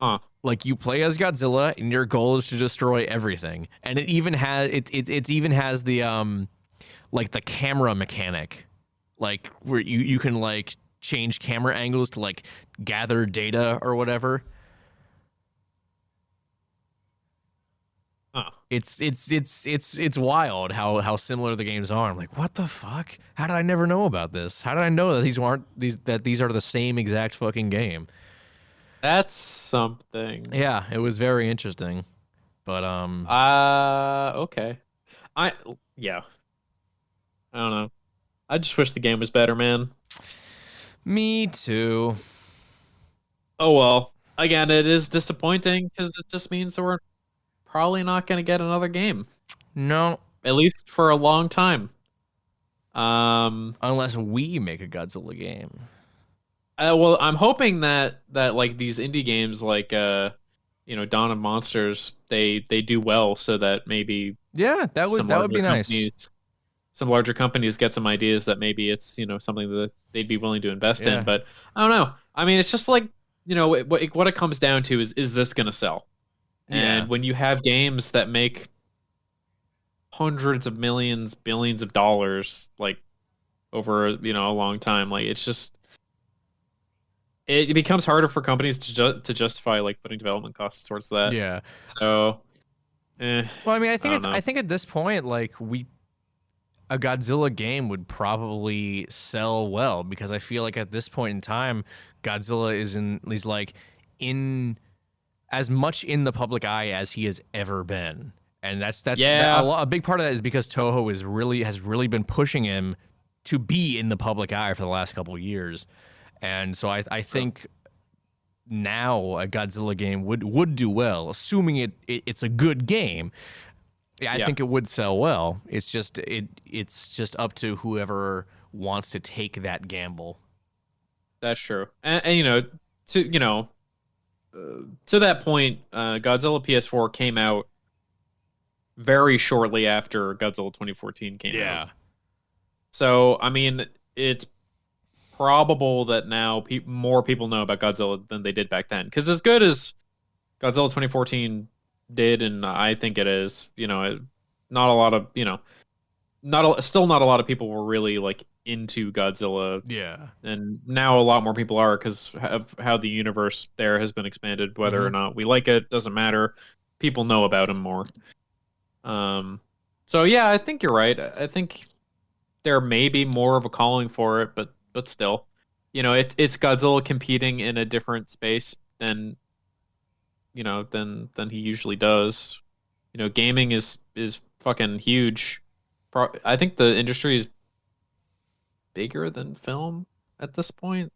Huh.
Like you play as Godzilla, and your goal is to destroy everything. And it even has it even has the like the camera mechanic, like where you can like change camera angles to like gather data or whatever.
Huh.
It's wild how similar the games are. I'm like, what the fuck? How did I never know about this? How did I know that these are the same exact fucking game?
That's something.
Yeah, it was very interesting. But
Okay. I yeah. I don't know. I just wish the game was better, man.
me too.
Oh well. Again, it is disappointing because it just means that we're probably not going to get another game,
No,
at least for a long time. Um,
unless we make a Godzilla game.
well, I'm hoping that like these indie games like Dawn of Monsters, they do well so that maybe
Yeah,
some
that would
larger
be nice.
companies some larger companies get some ideas that maybe it's something that they'd be willing to invest in.
Yeah.
But I don't know. I mean, it's just like what it comes down to is this going to sell?
Yeah.
And when you have games that make hundreds of millions, billions of dollars, like over a long time, like it's just it becomes harder for companies to justify like putting development costs towards that.
Yeah.
So,
Well, I mean,
I don't
I
know.
think at this point, like a Godzilla game would probably sell well because I feel like at this point in time, Godzilla is like in as much in the public eye as he has ever been, and
Yeah,
a big part of that is because Toho has really been pushing him to be in the public eye for the last couple of years, and so I think now a Godzilla game would do well, assuming it's a good game. Yeah, I
yeah,
think it would sell well. It's just up to whoever wants to take that gamble.
that's true. And to to that point, Godzilla PS4 came out very shortly after Godzilla 2014 came out.
Yeah.
So, I mean, it's probable that now more people know about Godzilla than they did back then. Because as good as Godzilla 2014 did, and I think it is, not a lot of, still not a lot of people were really like into Godzilla,
Yeah.
and now a lot more people are because of how the universe there has been expanded. Whether or
hmm
not we like it doesn't matter. People know about him more. Um, so yeah, I think you're right. I think there may be more of a calling for it, but still, it's Godzilla competing in a different space than he usually does. Gaming is fucking huge. I think the industry is bigger than film at this point.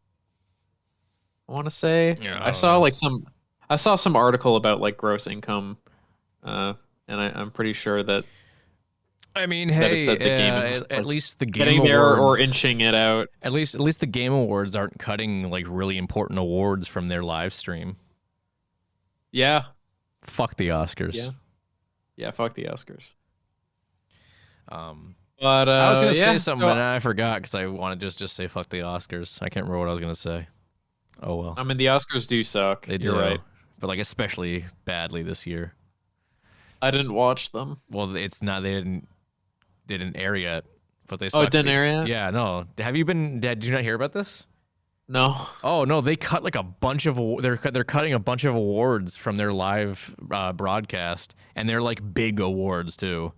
I want to say
Yeah. I
I
don't
saw
know.
like I saw some article about like gross income, and I'm pretty sure
I mean,
that it
hey,
said the gaming was
at
like
least the Game
getting there or
Awards,
inching it out.
at least the Game Awards aren't cutting like really important awards from their live stream.
Yeah,
Fuck the Oscars.
yeah, yeah. Fuck the Oscars.
Um,
But
I was gonna
yeah,
say something,
so,
but I forgot because I wanted to just say fuck the Oscars. I can't remember what I was gonna say. Oh well,
I mean, the Oscars do suck.
they
You're
do,
right.
but like especially badly this year.
I didn't watch them.
Well, it's not. They didn't air yet, but they
Oh, it
suck.
didn't air yet?
Yeah, no. Have you been? Did you not hear about this?
No.
Oh no, they cut like a bunch of. They're cutting a bunch of awards from their live broadcast, and they're like big awards too.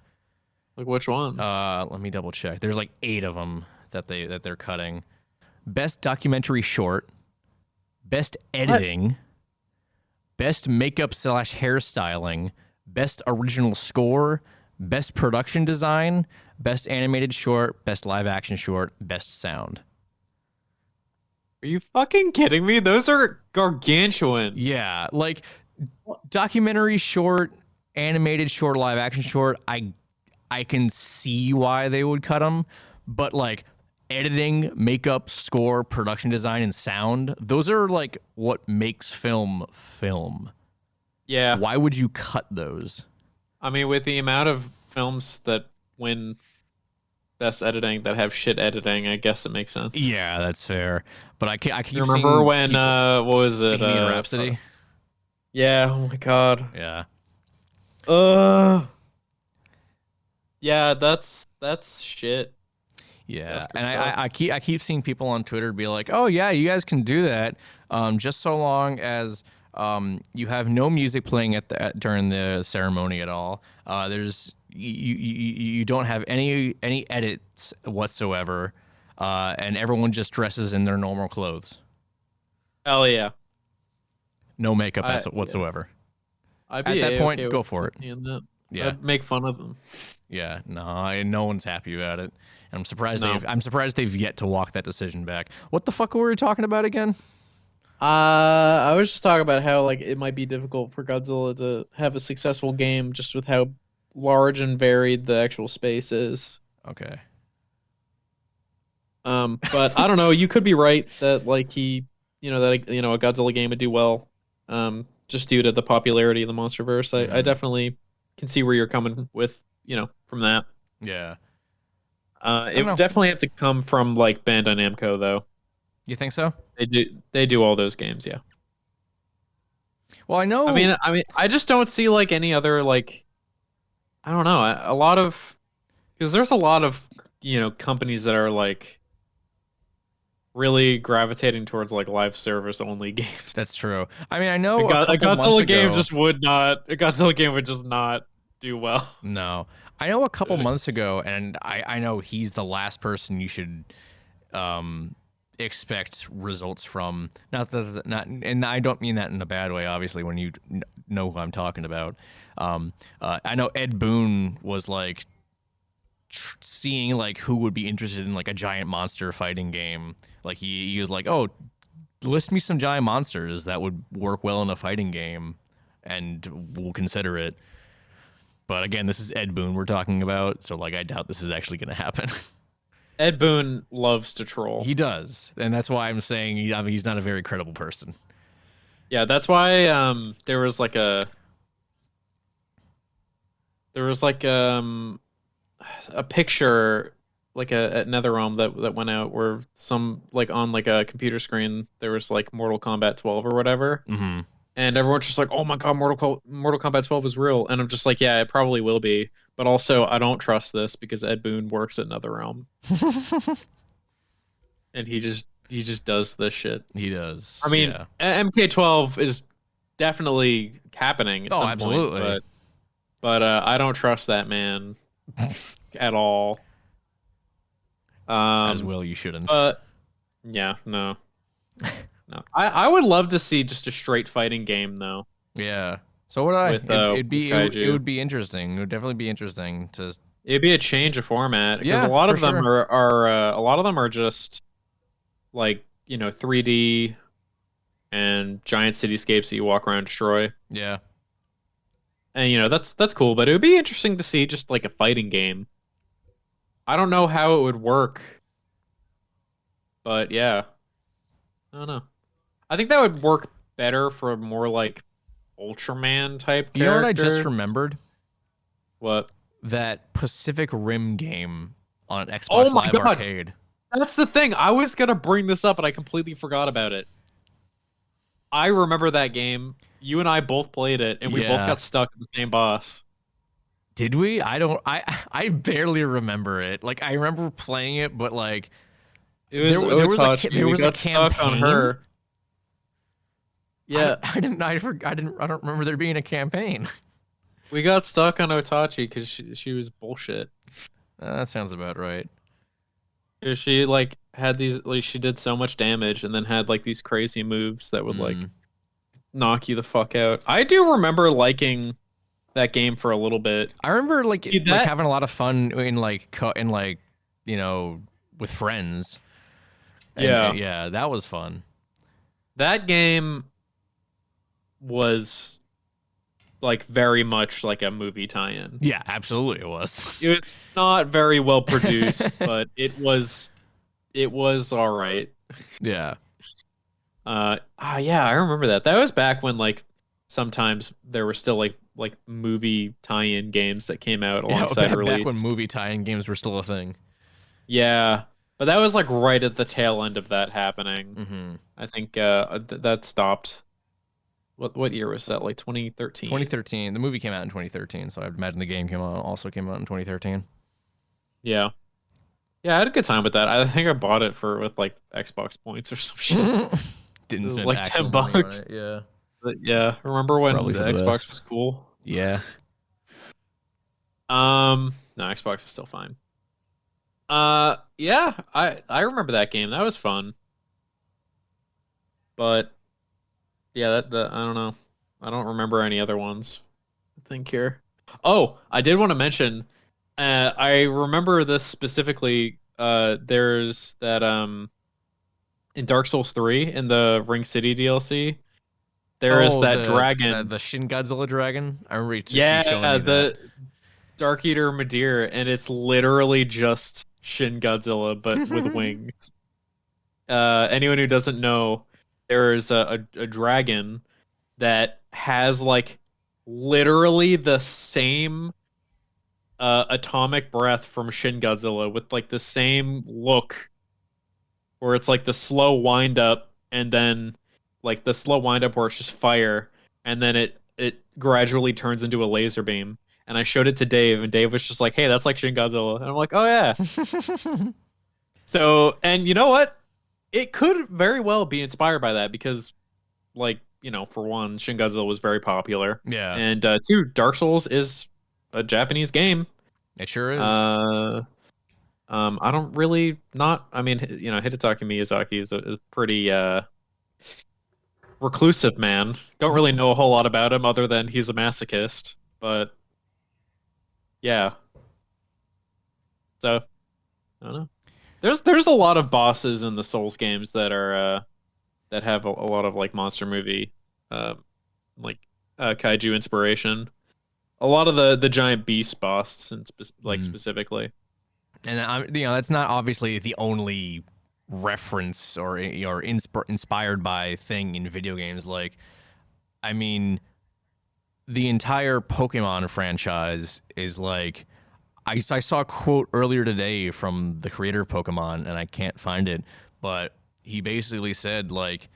Like which ones?
Let me double check. There's like 8 of them that they're cutting. Best documentary short, best editing, best makeup / hairstyling, best original score, best production design, best animated short, best live action short, best sound.
Are you fucking kidding me? Those are gargantuan.
Yeah, like documentary short, animated short, live action short. I can see why they would cut them, but like editing, makeup, score, production design, and sound, those are like what makes film film.
Yeah.
Why would you cut those?
I mean, with the amount of films that win best editing that have shit editing, I guess it makes sense.
Yeah, that's fair. But I keep
You remember
seeing
when
people,
what was it?
Bohemian Rhapsody?
Yeah, oh my god.
Yeah.
Yeah, that's shit.
Yeah,
Oscar
and
sucks.
I keep seeing people on Twitter be like, "Oh yeah, you guys can do that, just so long as you have no music playing during the ceremony at all. There's you don't have any edits whatsoever, and everyone just dresses in their normal clothes,
Hell yeah.
no makeup
I-
whatsoever.
I'd
At
be
that point,
A-okay
go
with
for it.
seeing that.
Yeah,
I'd make fun of them.
yeah, no one's happy about it. And
No.
I'm surprised they've yet to walk that decision back. What the fuck were we talking about again?
I was just talking about how like it might be difficult for Godzilla to have a successful game just with how large and varied the actual space is.
Okay.
But I don't know. You could be right that like a Godzilla game would do well, just due to the popularity of the MonsterVerse. I
Mhm.
definitely can see where you're coming with, from that.
Yeah.
It
don't know.
would definitely have to come from like Bandai Namco though.
You think so?
They do all those games, yeah.
Well, I know.
I mean, I just don't see like any other like, I don't know, a lot of, because there's a lot of companies that are like really gravitating towards like live service only games.
That's true. I mean, I know
A
couple months
Godzilla game
ago-
just would not. A Godzilla game would just not do well.
No, I know a couple months ago, and I know he's the last person you should expect results from. Not, and I don't mean that in a bad way. Obviously, when you know who I'm talking about, I know Ed Boon was like seeing like who would be interested in like a giant monster fighting game. Like he was like, oh, list me some giant monsters that would work well in a fighting game, and we'll consider it. But again, this is Ed Boon we're talking about, so like I doubt this is actually going to happen.
Ed Boon loves to troll.
He does, and that's why I'm saying he's not a very credible person.
Yeah, that's why there was like a picture like at NetherRealm that went out where some like on like a computer screen there was like Mortal Kombat 12 or whatever.
Mm-hmm.
And everyone's just like, "Oh my god, Mortal Kombat 12 is real." And I'm just like, "Yeah, it probably will be." But also, I don't trust this because Ed Boon works at NetherRealm, and he just does this shit.
He does.
I mean,
yeah.
MK12 is definitely happening at
Oh,
some
absolutely.
point, but I don't trust that man at all.
As well, you shouldn't.
Yeah, no. No. I would love to see just a straight fighting game though.
Yeah. So would I.
With,
It'd be
with
it
Kaiju.
would be interesting. It would definitely be interesting to.
It'd be a change of format because
Yeah,
a lot
for
of them
sure.
are a lot of them are just like 3D and giant cityscapes that you walk around and destroy.
Yeah.
And that's cool, but it would be interesting to see just like a fighting game. I don't know how it would work, but yeah, I don't know. I think that would work better for a more like Ultraman type character.
You know what I just remembered?
What?
That Pacific Rim game on Xbox
Oh my
Live
God.
Arcade.
That's the thing. I was gonna bring this up, and I completely forgot about it. I remember that game. You and I both played it, and we both
Yeah.
got stuck at the same boss.
Did we? I don't. I barely remember it. Like I remember playing it, but like
It was
there
Otachi. We
was a
got stuck on
campaign.
her. Yeah,
I don't remember there being a campaign.
we got stuck on Otachi because she was bullshit.
That sounds about right.
'Cause she like had these like she did so much damage and then had like these crazy moves that would like knock you the fuck out. I do remember liking that game for a little bit.
I remember like
See,
like having a lot of fun in like you know with friends. And,
Yeah.
yeah, that was fun.
That game was like very much like a movie tie-in.
Yeah, absolutely it was.
It was not very well produced, but it was all right.
Yeah.
Yeah, I remember that. That was back when like sometimes there were still like movie tie-in games that came out alongside release.
Back when movie tie-in games were still a thing.
Yeah, but that was like right at the tail end of that happening.
Mm-hmm.
I think that stopped. What year was that? Like 2013.
2013. The movie came out in 2013, so I'd imagine the game came out in 2013.
Yeah. Yeah, I had a good time with that. I think I bought it with like Xbox points or some shit.
Didn't
It was
spend
like
actual
$10.
money on it, yeah.
But yeah, remember when
Probably
the
for the
Xbox
best.
was cool?
Yeah.
No, Xbox is still fine. Yeah, I remember that game. That was fun. But yeah, I don't know. I don't remember any other ones. I think here. Oh, I did want to mention. I remember this specifically. There's that in Dark Souls 3 in the Ring City DLC. There is that dragon.
The Shin Godzilla dragon. I remember you showing
Yeah,
me
the
that.
Dark Eater Madeir, and it's literally just Shin Godzilla but with wings. Anyone who doesn't know, there is a dragon that has like literally the same atomic breath from Shin Godzilla with like the same look, where it's like the slow wind up and then like the slow wind up where it's just fire and then it gradually turns into a laser beam. And I showed it to Dave, and Dave was just like, "Hey, that's like Shin Godzilla." And I'm like, "Oh yeah." So, and you know what? It could very well be inspired by that because, like, you know, for one, Shin Godzilla was very popular.
Yeah.
And two, Dark Souls is a Japanese game.
It sure is.
I don't really not. I mean, you know, Hidetaka Miyazaki is a pretty reclusive man. Don't really know a whole lot about him other than he's a masochist. But yeah. So I don't know. There's a lot of bosses in the Souls games that are that have a lot of like monster movie kaiju inspiration. A lot of the giant beast boss and specifically.
And that's not obviously the only reference or inspired by thing in video games. Like, I mean, the entire Pokemon franchise is like, I saw a quote earlier today from the creator of Pokemon, and I can't find it, but he basically said like,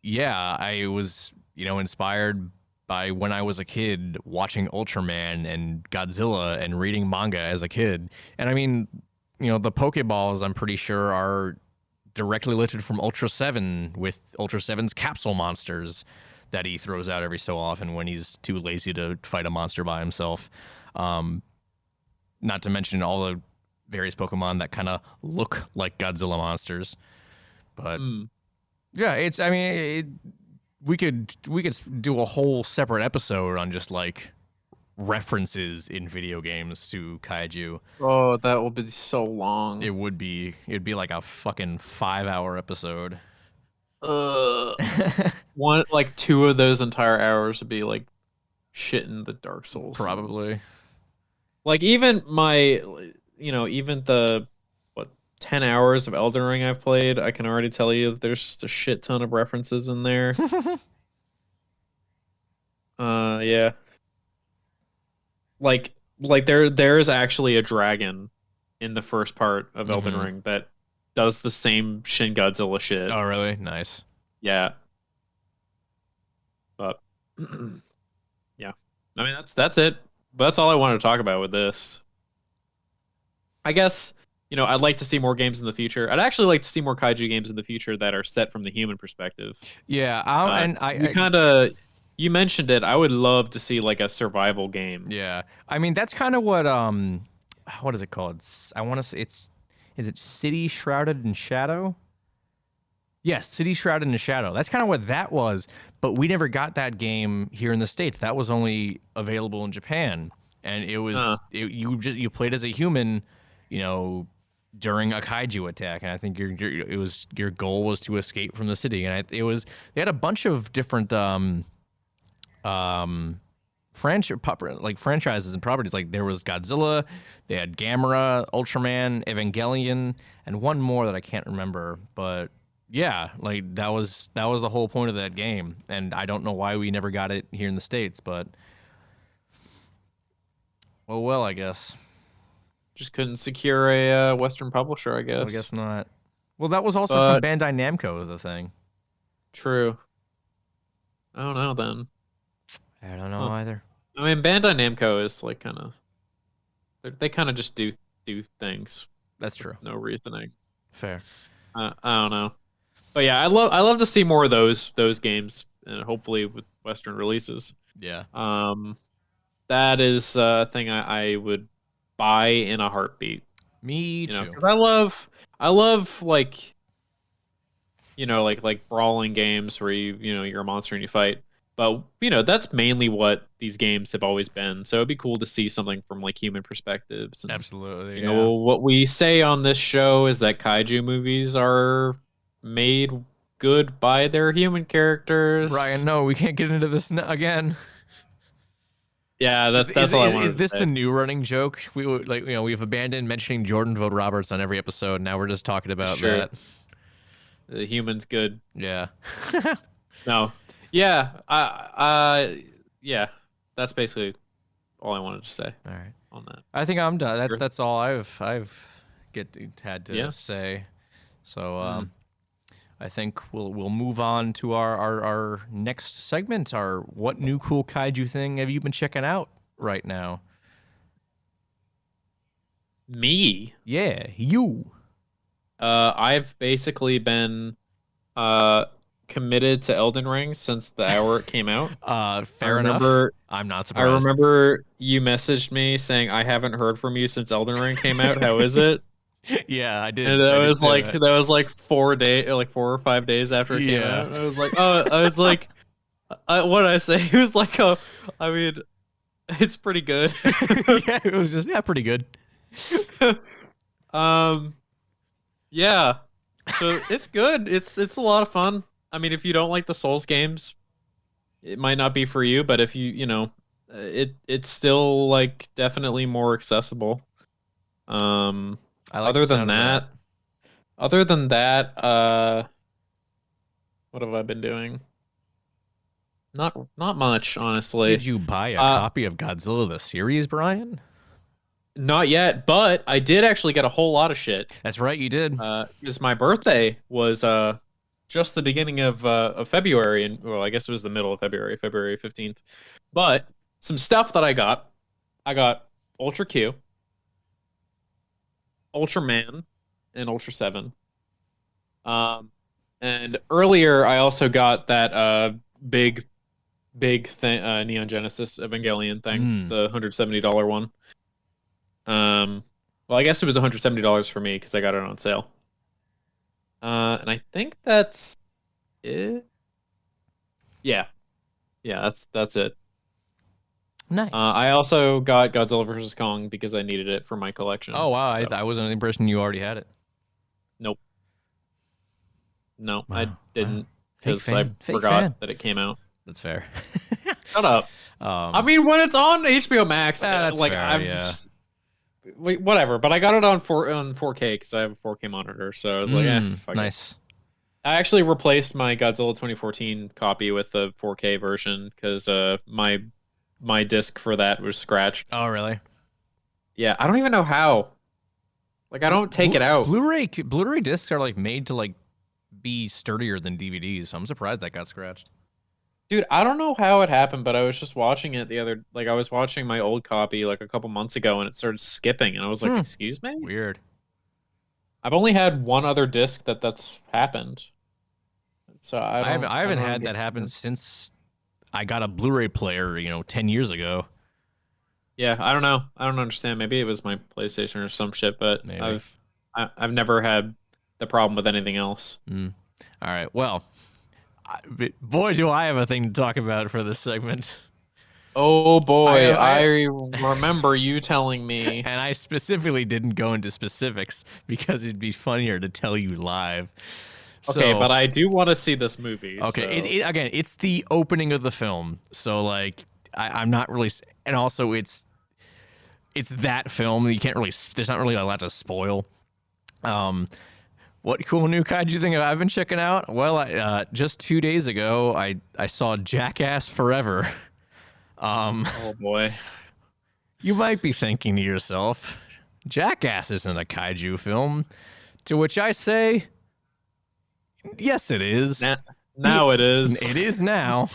yeah, I was, inspired by when I was a kid watching Ultraman and Godzilla and reading manga as a kid. And I mean, the Pokeballs, I'm pretty sure, are directly lifted from Ultra 7 with Ultra 7's capsule monsters that he throws out every so often when he's too lazy to fight a monster by himself. Not to mention all the various Pokemon that kind of look like Godzilla monsters. But yeah, we could do a whole separate episode on just like references in video games to kaiju.
Oh, that will be so long.
It'd be like a fucking 5-hour episode.
Like 2 of those entire hours would be like shit in the Dark Souls.
Probably.
Like even even the 10 hours of Elden Ring I've played, I can already tell you that there's just a shit ton of references in there. Yeah. Like there is actually a dragon in the first part of Elden
Mhm.
Ring that does the same Shin Godzilla shit.
Oh, really? Nice.
Yeah, but yeah, I mean that's it. But that's all I wanted to talk about with this. I guess, I'd like to see more games in the future. I'd actually like to see more kaiju games in the future that are set from the human perspective.
Yeah, and
You kind of you mentioned it. I would love to see like a survival game.
yeah. I mean, that's kind of what is it called? I want to say is it City Shrouded in Shadow? Yes, City Shrouded in Shadow. That's kind of what that was, but we never got that game here in the States. That was only available in Japan, and you played as a human, you know, during a kaiju attack, and I think your goal was to escape from the city, and they had a bunch of different um franchises and properties. Like there was Godzilla, they had Gamera, Ultraman, Evangelion, and one more that I can't remember. But yeah, like that was the whole point of that game, and I don't know why we never got it here in the States. But well, I guess.
Just couldn't secure a Western publisher, I
So I
guess.
guess not. Well, that was also from
But
Bandai Namco, is the thing.
true. I don't know then.
I don't know
Huh.
either.
I mean, Bandai Namco is like kind of they kind of just do things,
That's true.
no reasoning.
Fair.
I don't know, but yeah, I love to see more of those games, and hopefully with Western releases.
Yeah.
That is a thing I would buy in a heartbeat.
Me too.
Because I love like like brawling games where you're a monster and you fight. But that's mainly what these games have always been. So it'd be cool to see something from like human perspectives. And,
Absolutely.
what we say on this show is that kaiju movies are made good by their human characters.
Ryan, no, we can't get into this again.
Yeah, that's all I wanted
Is this
to say.
the new running joke? We've abandoned mentioning Jordan Vogt Roberts on every episode. Now we're just talking about
Sure.
that.
The human's good.
Yeah.
No. Yeah. Yeah. That's basically all I wanted to say
All right.
on that.
I think I'm done.
Sure.
That's all I've had to
Yeah.
say. So
Mhm.
I think we'll move on to our next segment. Our what new cool kaiju thing have you been checking out right now?
Me.
Yeah, you.
I've basically been committed to Elden Ring since the hour it came out.
Fair
I
enough.
remember,
I'm not
I
surprised.
remember you messaged me saying I haven't heard from you since Elden Ring came out. How is it?
Yeah, I did.
And
I
that
did
was
say
like
that.
that was like 4 or 5 days after it came
Yeah.
out. I was like, oh, I was like, what did I say? He was like, oh, I mean, it's pretty good.
Yeah, it was just pretty good.
Um, yeah. So it's good. It's a lot of fun. I mean, if you don't like the Souls games, it might not be for you, but if it's still like definitely more accessible.
I like
Other
the
than
sound of
that, what have I been doing? Not much, honestly.
Did you buy a copy of Godzilla the series, Brian?
Not yet, but I did actually get a whole lot of shit.
That's right, you did.
Because my birthday was just the beginning of February, and well, I guess it was the middle of February, February 15th. But some stuff that I got Ultra Q, Ultraman, and Ultra 7. And earlier I also got that big thing, Neon Genesis Evangelion thing, the $170 one. Well, I guess it was $170 for me because I got it on sale. And I think that's it. Yeah, that's it.
Nice.
I also got Godzilla vs. Kong because I needed it for my collection.
Oh wow,
So,
I was under the impression you already had it.
nope. No,
Wow.
I didn't
Fake
because I
fan. Fake
forgot
fan.
that it came out.
That's fair.
Shut up. I mean, when it's on HBO Max,
that's
like
fair,
I'm
yeah.
just wait, whatever. But I got it on 4K because I have a 4K monitor, so I was like, fuck it.
Nice.
I actually replaced my Godzilla 2014 copy with the 4K version because my disc for that was scratched.
Oh really?
Yeah, I don't even know how. Like I don't take it out.
Blu-ray discs are like made to like be sturdier than DVDs. So I'm surprised that got scratched.
Dude, I don't know how it happened, but I was just watching it I was watching my old copy like a couple months ago and it started skipping and I was like, excuse me?
Weird.
I've only had one other disc that's happened. So I
haven't had that happen since I got a Blu-ray player, 10 years ago.
Yeah, I don't know. I don't understand. Maybe it was my PlayStation or some shit, but
Maybe.
I've never had the problem with anything else.
All right. Well, boy, do I have a thing to talk about for this segment.
Oh boy, I remember you telling me.
And I specifically didn't go into specifics because it'd be funnier to tell you live.
Okay, but I do want to see this movie.
Okay,
so.
Again, it's the opening of the film, so like I'm not really, and also it's that film. You can't really, there's not really a lot to spoil. What cool new kaiju thing I've been checking out? Well, just 2 days ago, I saw Jackass Forever.
Oh boy.
You might be thinking to yourself, Jackass isn't a kaiju film. To which I say, yes, it is.
Now it is.
It is now.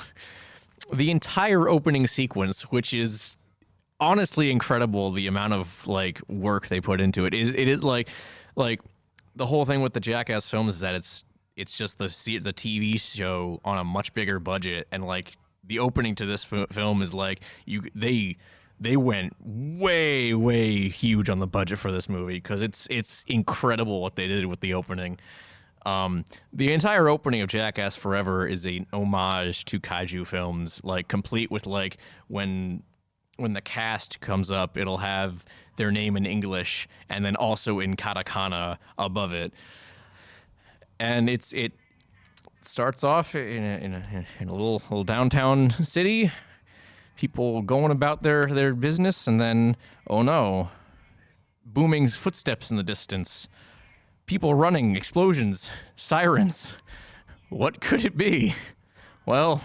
The entire opening sequence, which is honestly incredible, the amount of like work they put into it. It is like the whole thing with the Jackass films is that it's just the TV show on a much bigger budget, and like the opening to this film is like they went way huge on the budget for this movie because it's incredible what they did with the opening. The entire opening of Jackass Forever is an homage to kaiju films, like complete with like when the cast comes up, it'll have their name in English and then also in katakana above it. And it starts off in a little downtown city, people going about their business, and then oh no, booming footsteps in the distance. People running, explosions, sirens. What could it be? Well,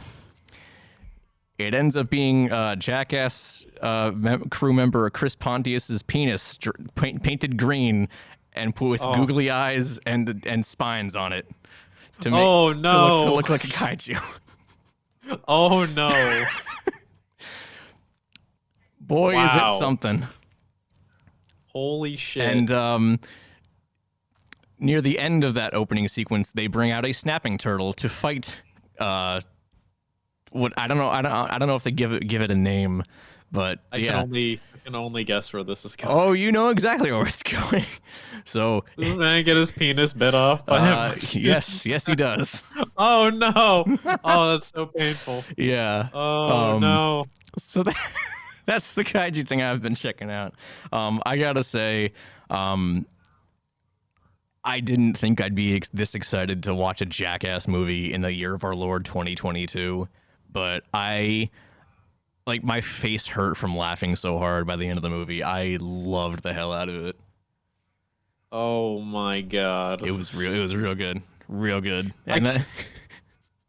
it ends up being Jackass crew member Chris Pontius's penis painted green and put with googly eyes and spines on it to make to look like a kaiju.
Oh no!
Boy, is it something!
Holy shit!
And near the end of that opening sequence, they bring out a snapping turtle to fight. What I don't know if they give it a name, but
I can only guess where this is going.
Oh, you know exactly where it's going. So
does this man get his penis bit off by him?
Yes, he does.
Oh no! Oh, that's so painful.
Yeah.
Oh no.
So that's the kaiju thing I've been checking out. I gotta say, I didn't think I'd be this excited to watch a Jackass movie in the year of our Lord 2022, but my face hurt from laughing so hard by the end of the movie. I loved the hell out of it.
Oh my god.
It was real good. Real good.
And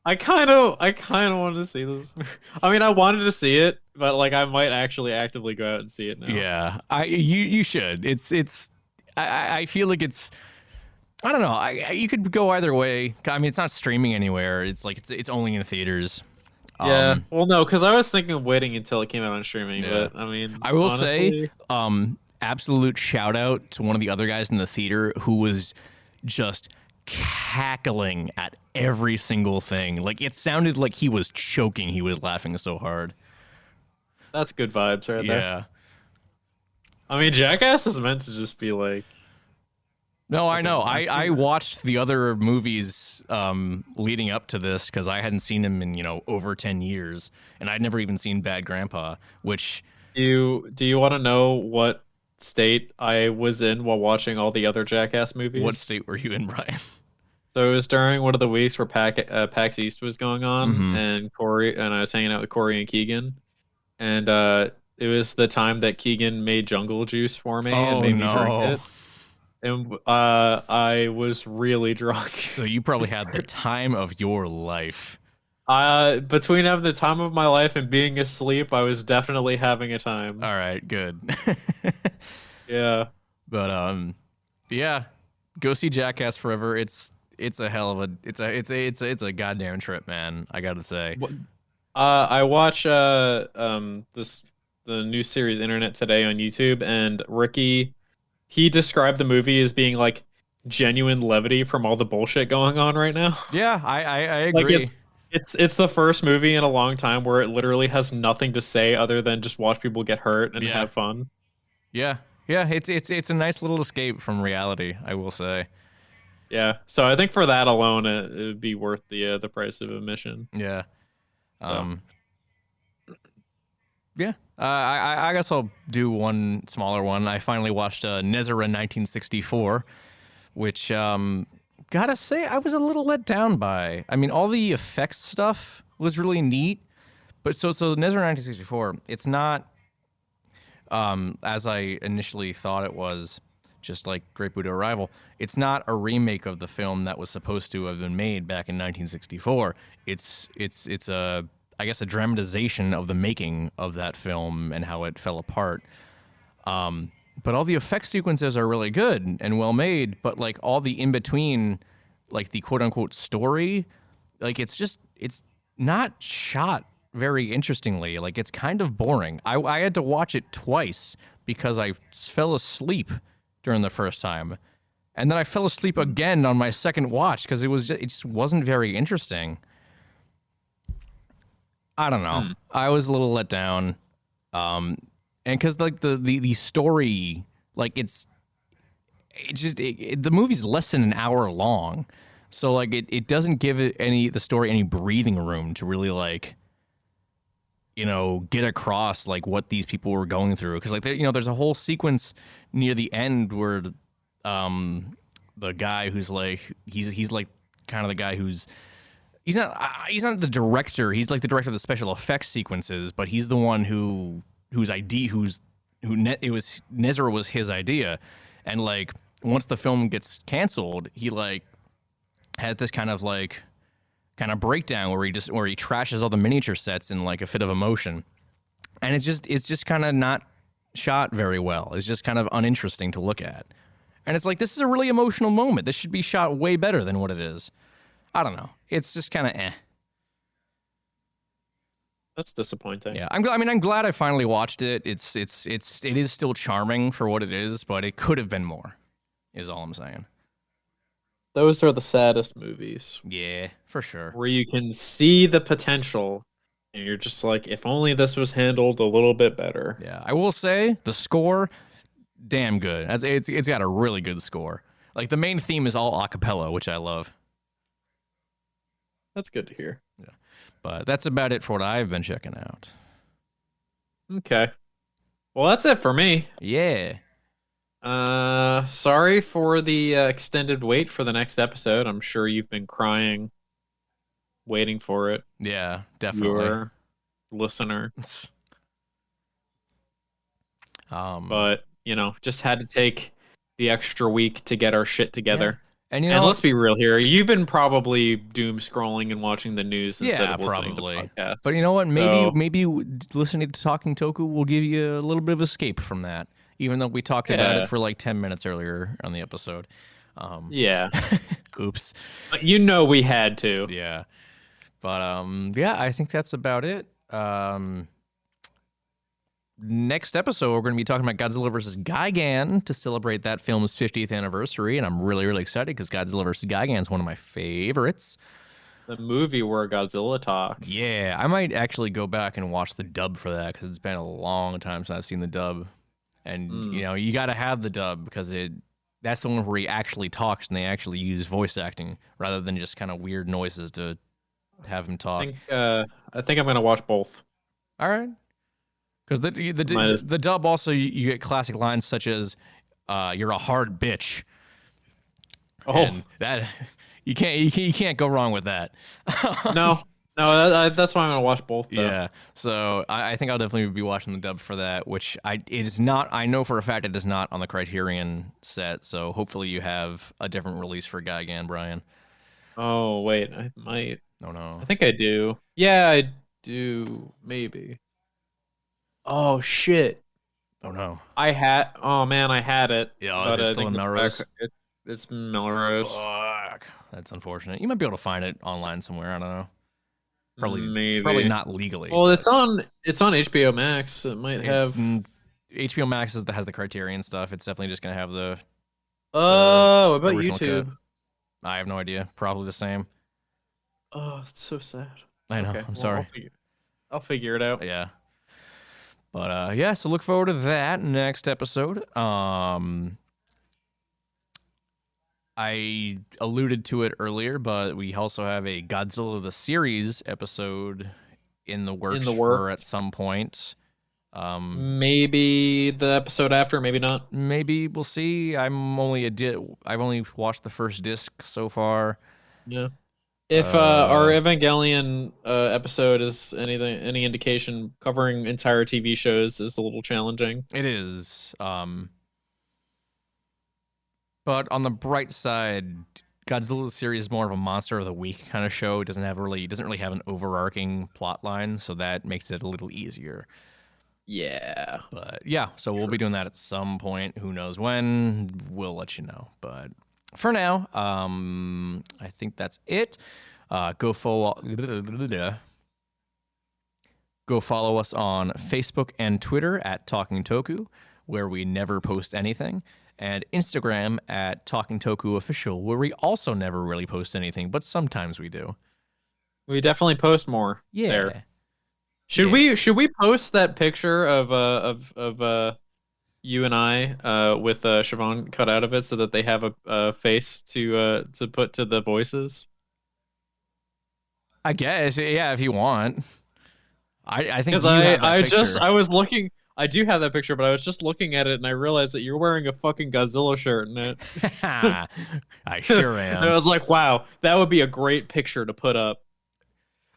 I kind of wanted to see this. I mean, I wanted to see it, but like I might actually actively go out and see it now.
Yeah. You should. I feel like it's, I don't know. You could go either way. I mean, it's not streaming anywhere. It's like it's only in theaters.
Yeah. Well, no, because I was thinking of waiting until it came out on streaming. Yeah. But I mean,
I will say, absolute shout out to one of the other guys in the theater who was just cackling at every single thing. Like it sounded like he was choking. He was laughing so hard.
That's good vibes right there.
Yeah.
I mean, Jackass is meant to just be like.
No, I know. I watched the other movies leading up to this because I hadn't seen them in over 10 years, and I'd never even seen Bad Grandpa. Which
do you want to know what state I was in while watching all the other Jackass movies?
What state were you in, Brian?
So it was during one of the weeks where PAX East was going on, and I was hanging out with Corey and Keegan, and it was the time that Keegan made jungle juice for me and made me drink it. And I was really drunk.
So you probably had the time of your life.
Between having the time of my life and being asleep, I was definitely having a time.
All right, good.
Yeah.
But Yeah, go see Jackass Forever. It's a hell of a it's a goddamn trip, man. I gotta say.
What- I watch this the new series Internet Today on YouTube, and Ricky he described the movie as being like genuine levity from all the bullshit going on right now.
Yeah, I
Like
agree.
it's the first movie in a long time where it literally has nothing to say other than just watch people get hurt and
Yeah,
have fun.
yeah, yeah. It's a nice little escape from reality, I will say.
Yeah, so I think for that alone, it would be worth the price of admission.
Yeah.
So
Um. Yeah. I guess I'll do one smaller one. I finally watched Nezera 1964, which gotta say I was a little let down by. I mean, all the effects stuff was really neat, but so Nezera 1964, it's not as I initially thought it was, just like Great Buddha Arrival. It's not a remake of the film that was supposed to have been made back in 1964. It's a I guess a dramatization of the making of that film and how it fell apart. But all the effect sequences are really good and well made, but like all the in between, like the quote unquote story, like it's not shot very interestingly. Like it's kind of boring. I had to watch it twice because I fell asleep during the first time. And then I fell asleep again on my second watch because it just wasn't very interesting. I don't know. I was a little let down. And because like the story, like the movie's less than an hour long, so like it doesn't give it the story any breathing room to really like get across like what these people were going through. Because like there's a whole sequence near the end where the guy who's like he's like kind of the guy who's he's not the director. He's like the director of the special effects sequences, but he's the one it was Nezra was his idea, and like once the film gets canceled, he like has this kind of breakdown where he trashes all the miniature sets in like a fit of emotion, and it's just kind of not shot very well. It's just kind of uninteresting to look at, and it's like this is a really emotional moment. This should be shot way better than what it is. I don't know. It's just kind of eh.
that's disappointing.
Yeah, I'm glad I finally watched it. It is still charming for what it is, but it could have been more. Is all I'm saying.
Those are the saddest movies
Yeah, for sure.
where you can see the potential and you're just like, if only this was handled a little bit better.
Yeah, I will say the score, damn good. It's got a really good score. Like the main theme is all a cappella, which I love.
That's good to hear.
Yeah, but that's about it for what I've been checking out.
Okay. Well, that's it for me.
Yeah.
Sorry for the extended wait for the next episode. I'm sure you've been crying waiting for it.
Yeah, definitely.
Your listener.
Um,
But, just had to take the extra week to get our shit together.
and
And let's be real here. You've been probably doom scrolling and watching the news instead
yeah,
of listening
probably.
to podcasts.
But you know what?
So,
Maybe listening to Talking Toku will give you a little bit of escape from that. Even though we talked about
Yeah.
it for like 10 minutes earlier on the episode.
yeah.
Oops.
We had to.
Yeah. But yeah, I think that's about it. Next episode, we're going to be talking about Godzilla vs. Gigan to celebrate that film's 50th anniversary, and I'm really, really excited because Godzilla vs. Gigan is one of my favorites.
The movie where Godzilla talks.
Yeah, I might actually go back and watch the dub for that because it's been a long time since I've seen the dub, and you got to have the dub because that's the one where he actually talks and they actually use voice acting rather than just kind of weird noises to have him talk.
I think I'm going to watch both.
All right. Because the dub also you get classic lines such as "You're a hard bitch."
Oh,
and that you can't go wrong with that.
no, that's why I'm gonna watch both. Though.
Yeah, so I think I'll definitely be watching the dub for that. Which it is not. I know for a fact it is not on the Criterion set. So hopefully you have a different release for Gigan, Brian.
Oh wait, I might.
Oh no.
I think I do. Yeah, I do. Maybe. Oh shit!
Oh no.
Oh man, I had it.
Yeah,
But
is it
I
still
think
in Melrose?
it's Melrose.
Fuck. That's unfortunate. You might be able to find it online somewhere. I don't know. Probably
Maybe.
not legally,
Well,
but
it's on HBO Max. It might
it's
have.
HBO Max has the Criterion stuff. It's definitely just gonna have the
Oh, what about
original cut.
YouTube?
I have no idea. Probably the same.
Oh, it's so sad.
I know.
Okay,
I'm
well,
sorry.
I'll figure it out.
Yeah. But yeah, so look forward to that next episode. I alluded to it earlier, but we also have a Godzilla the series episode in the works, for at some point.
Maybe the episode after, maybe not.
Maybe we'll see. I've only watched the first disc so far.
Yeah. If our Evangelion episode is any indication, covering entire TV shows is a little challenging.
It is. But on the bright side, Godzilla's series is more of a monster of the week kind of show. It doesn't really have an overarching plot line, so that makes it a little easier.
Yeah.
But yeah, so we'll be doing that at some point. Who knows when? We'll let you know. But for now, I think that's it. Go follow us on Facebook and Twitter at Talking Toku, where we never post anything, and Instagram at Talking Toku Official, where we also never really post anything, but sometimes we do.
We definitely post more.
Yeah.
There. Should we post that picture of you and I with Siobhan cut out of it so that they have a face to put to the voices?
I guess, yeah, if you want. I think
because I was looking. I do have that picture, but I was just looking at it and I realized that you're wearing a fucking Godzilla shirt in it.
I sure am.
And I was like, wow, that would be a great picture to put up.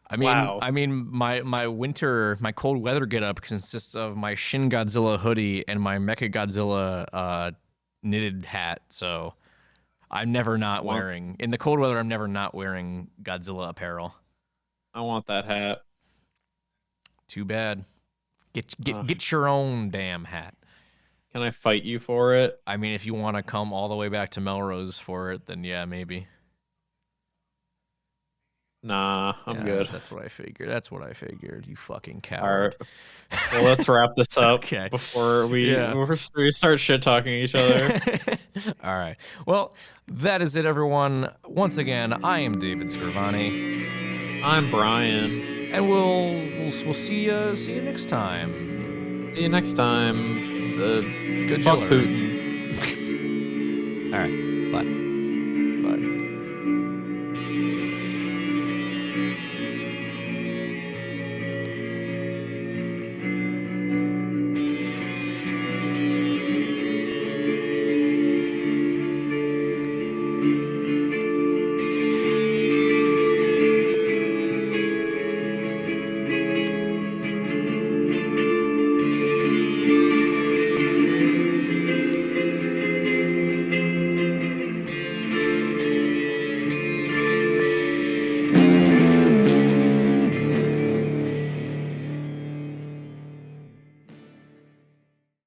I mean, my cold weather getup consists of my Shin Godzilla hoodie and my Mecha Godzilla knitted hat. So I'm never not wearing in the cold weather. I'm never not wearing Godzilla apparel.
I want that hat.
Too bad. Get your own damn hat.
Can I fight you for it?
I mean, if you want to come all the way back to Melrose for it, then yeah, maybe.
Nah, I'm good.
That's what I figured. You fucking coward.
All right. Well, let's wrap this up
Okay.
before we start shit talking each other.
All right. Well, that is it, everyone. Once again, I am David Scrivani.
I'm Brian.
And we'll see you next time.
See you next time.
Good
Fuck Putin.
All right. Bye.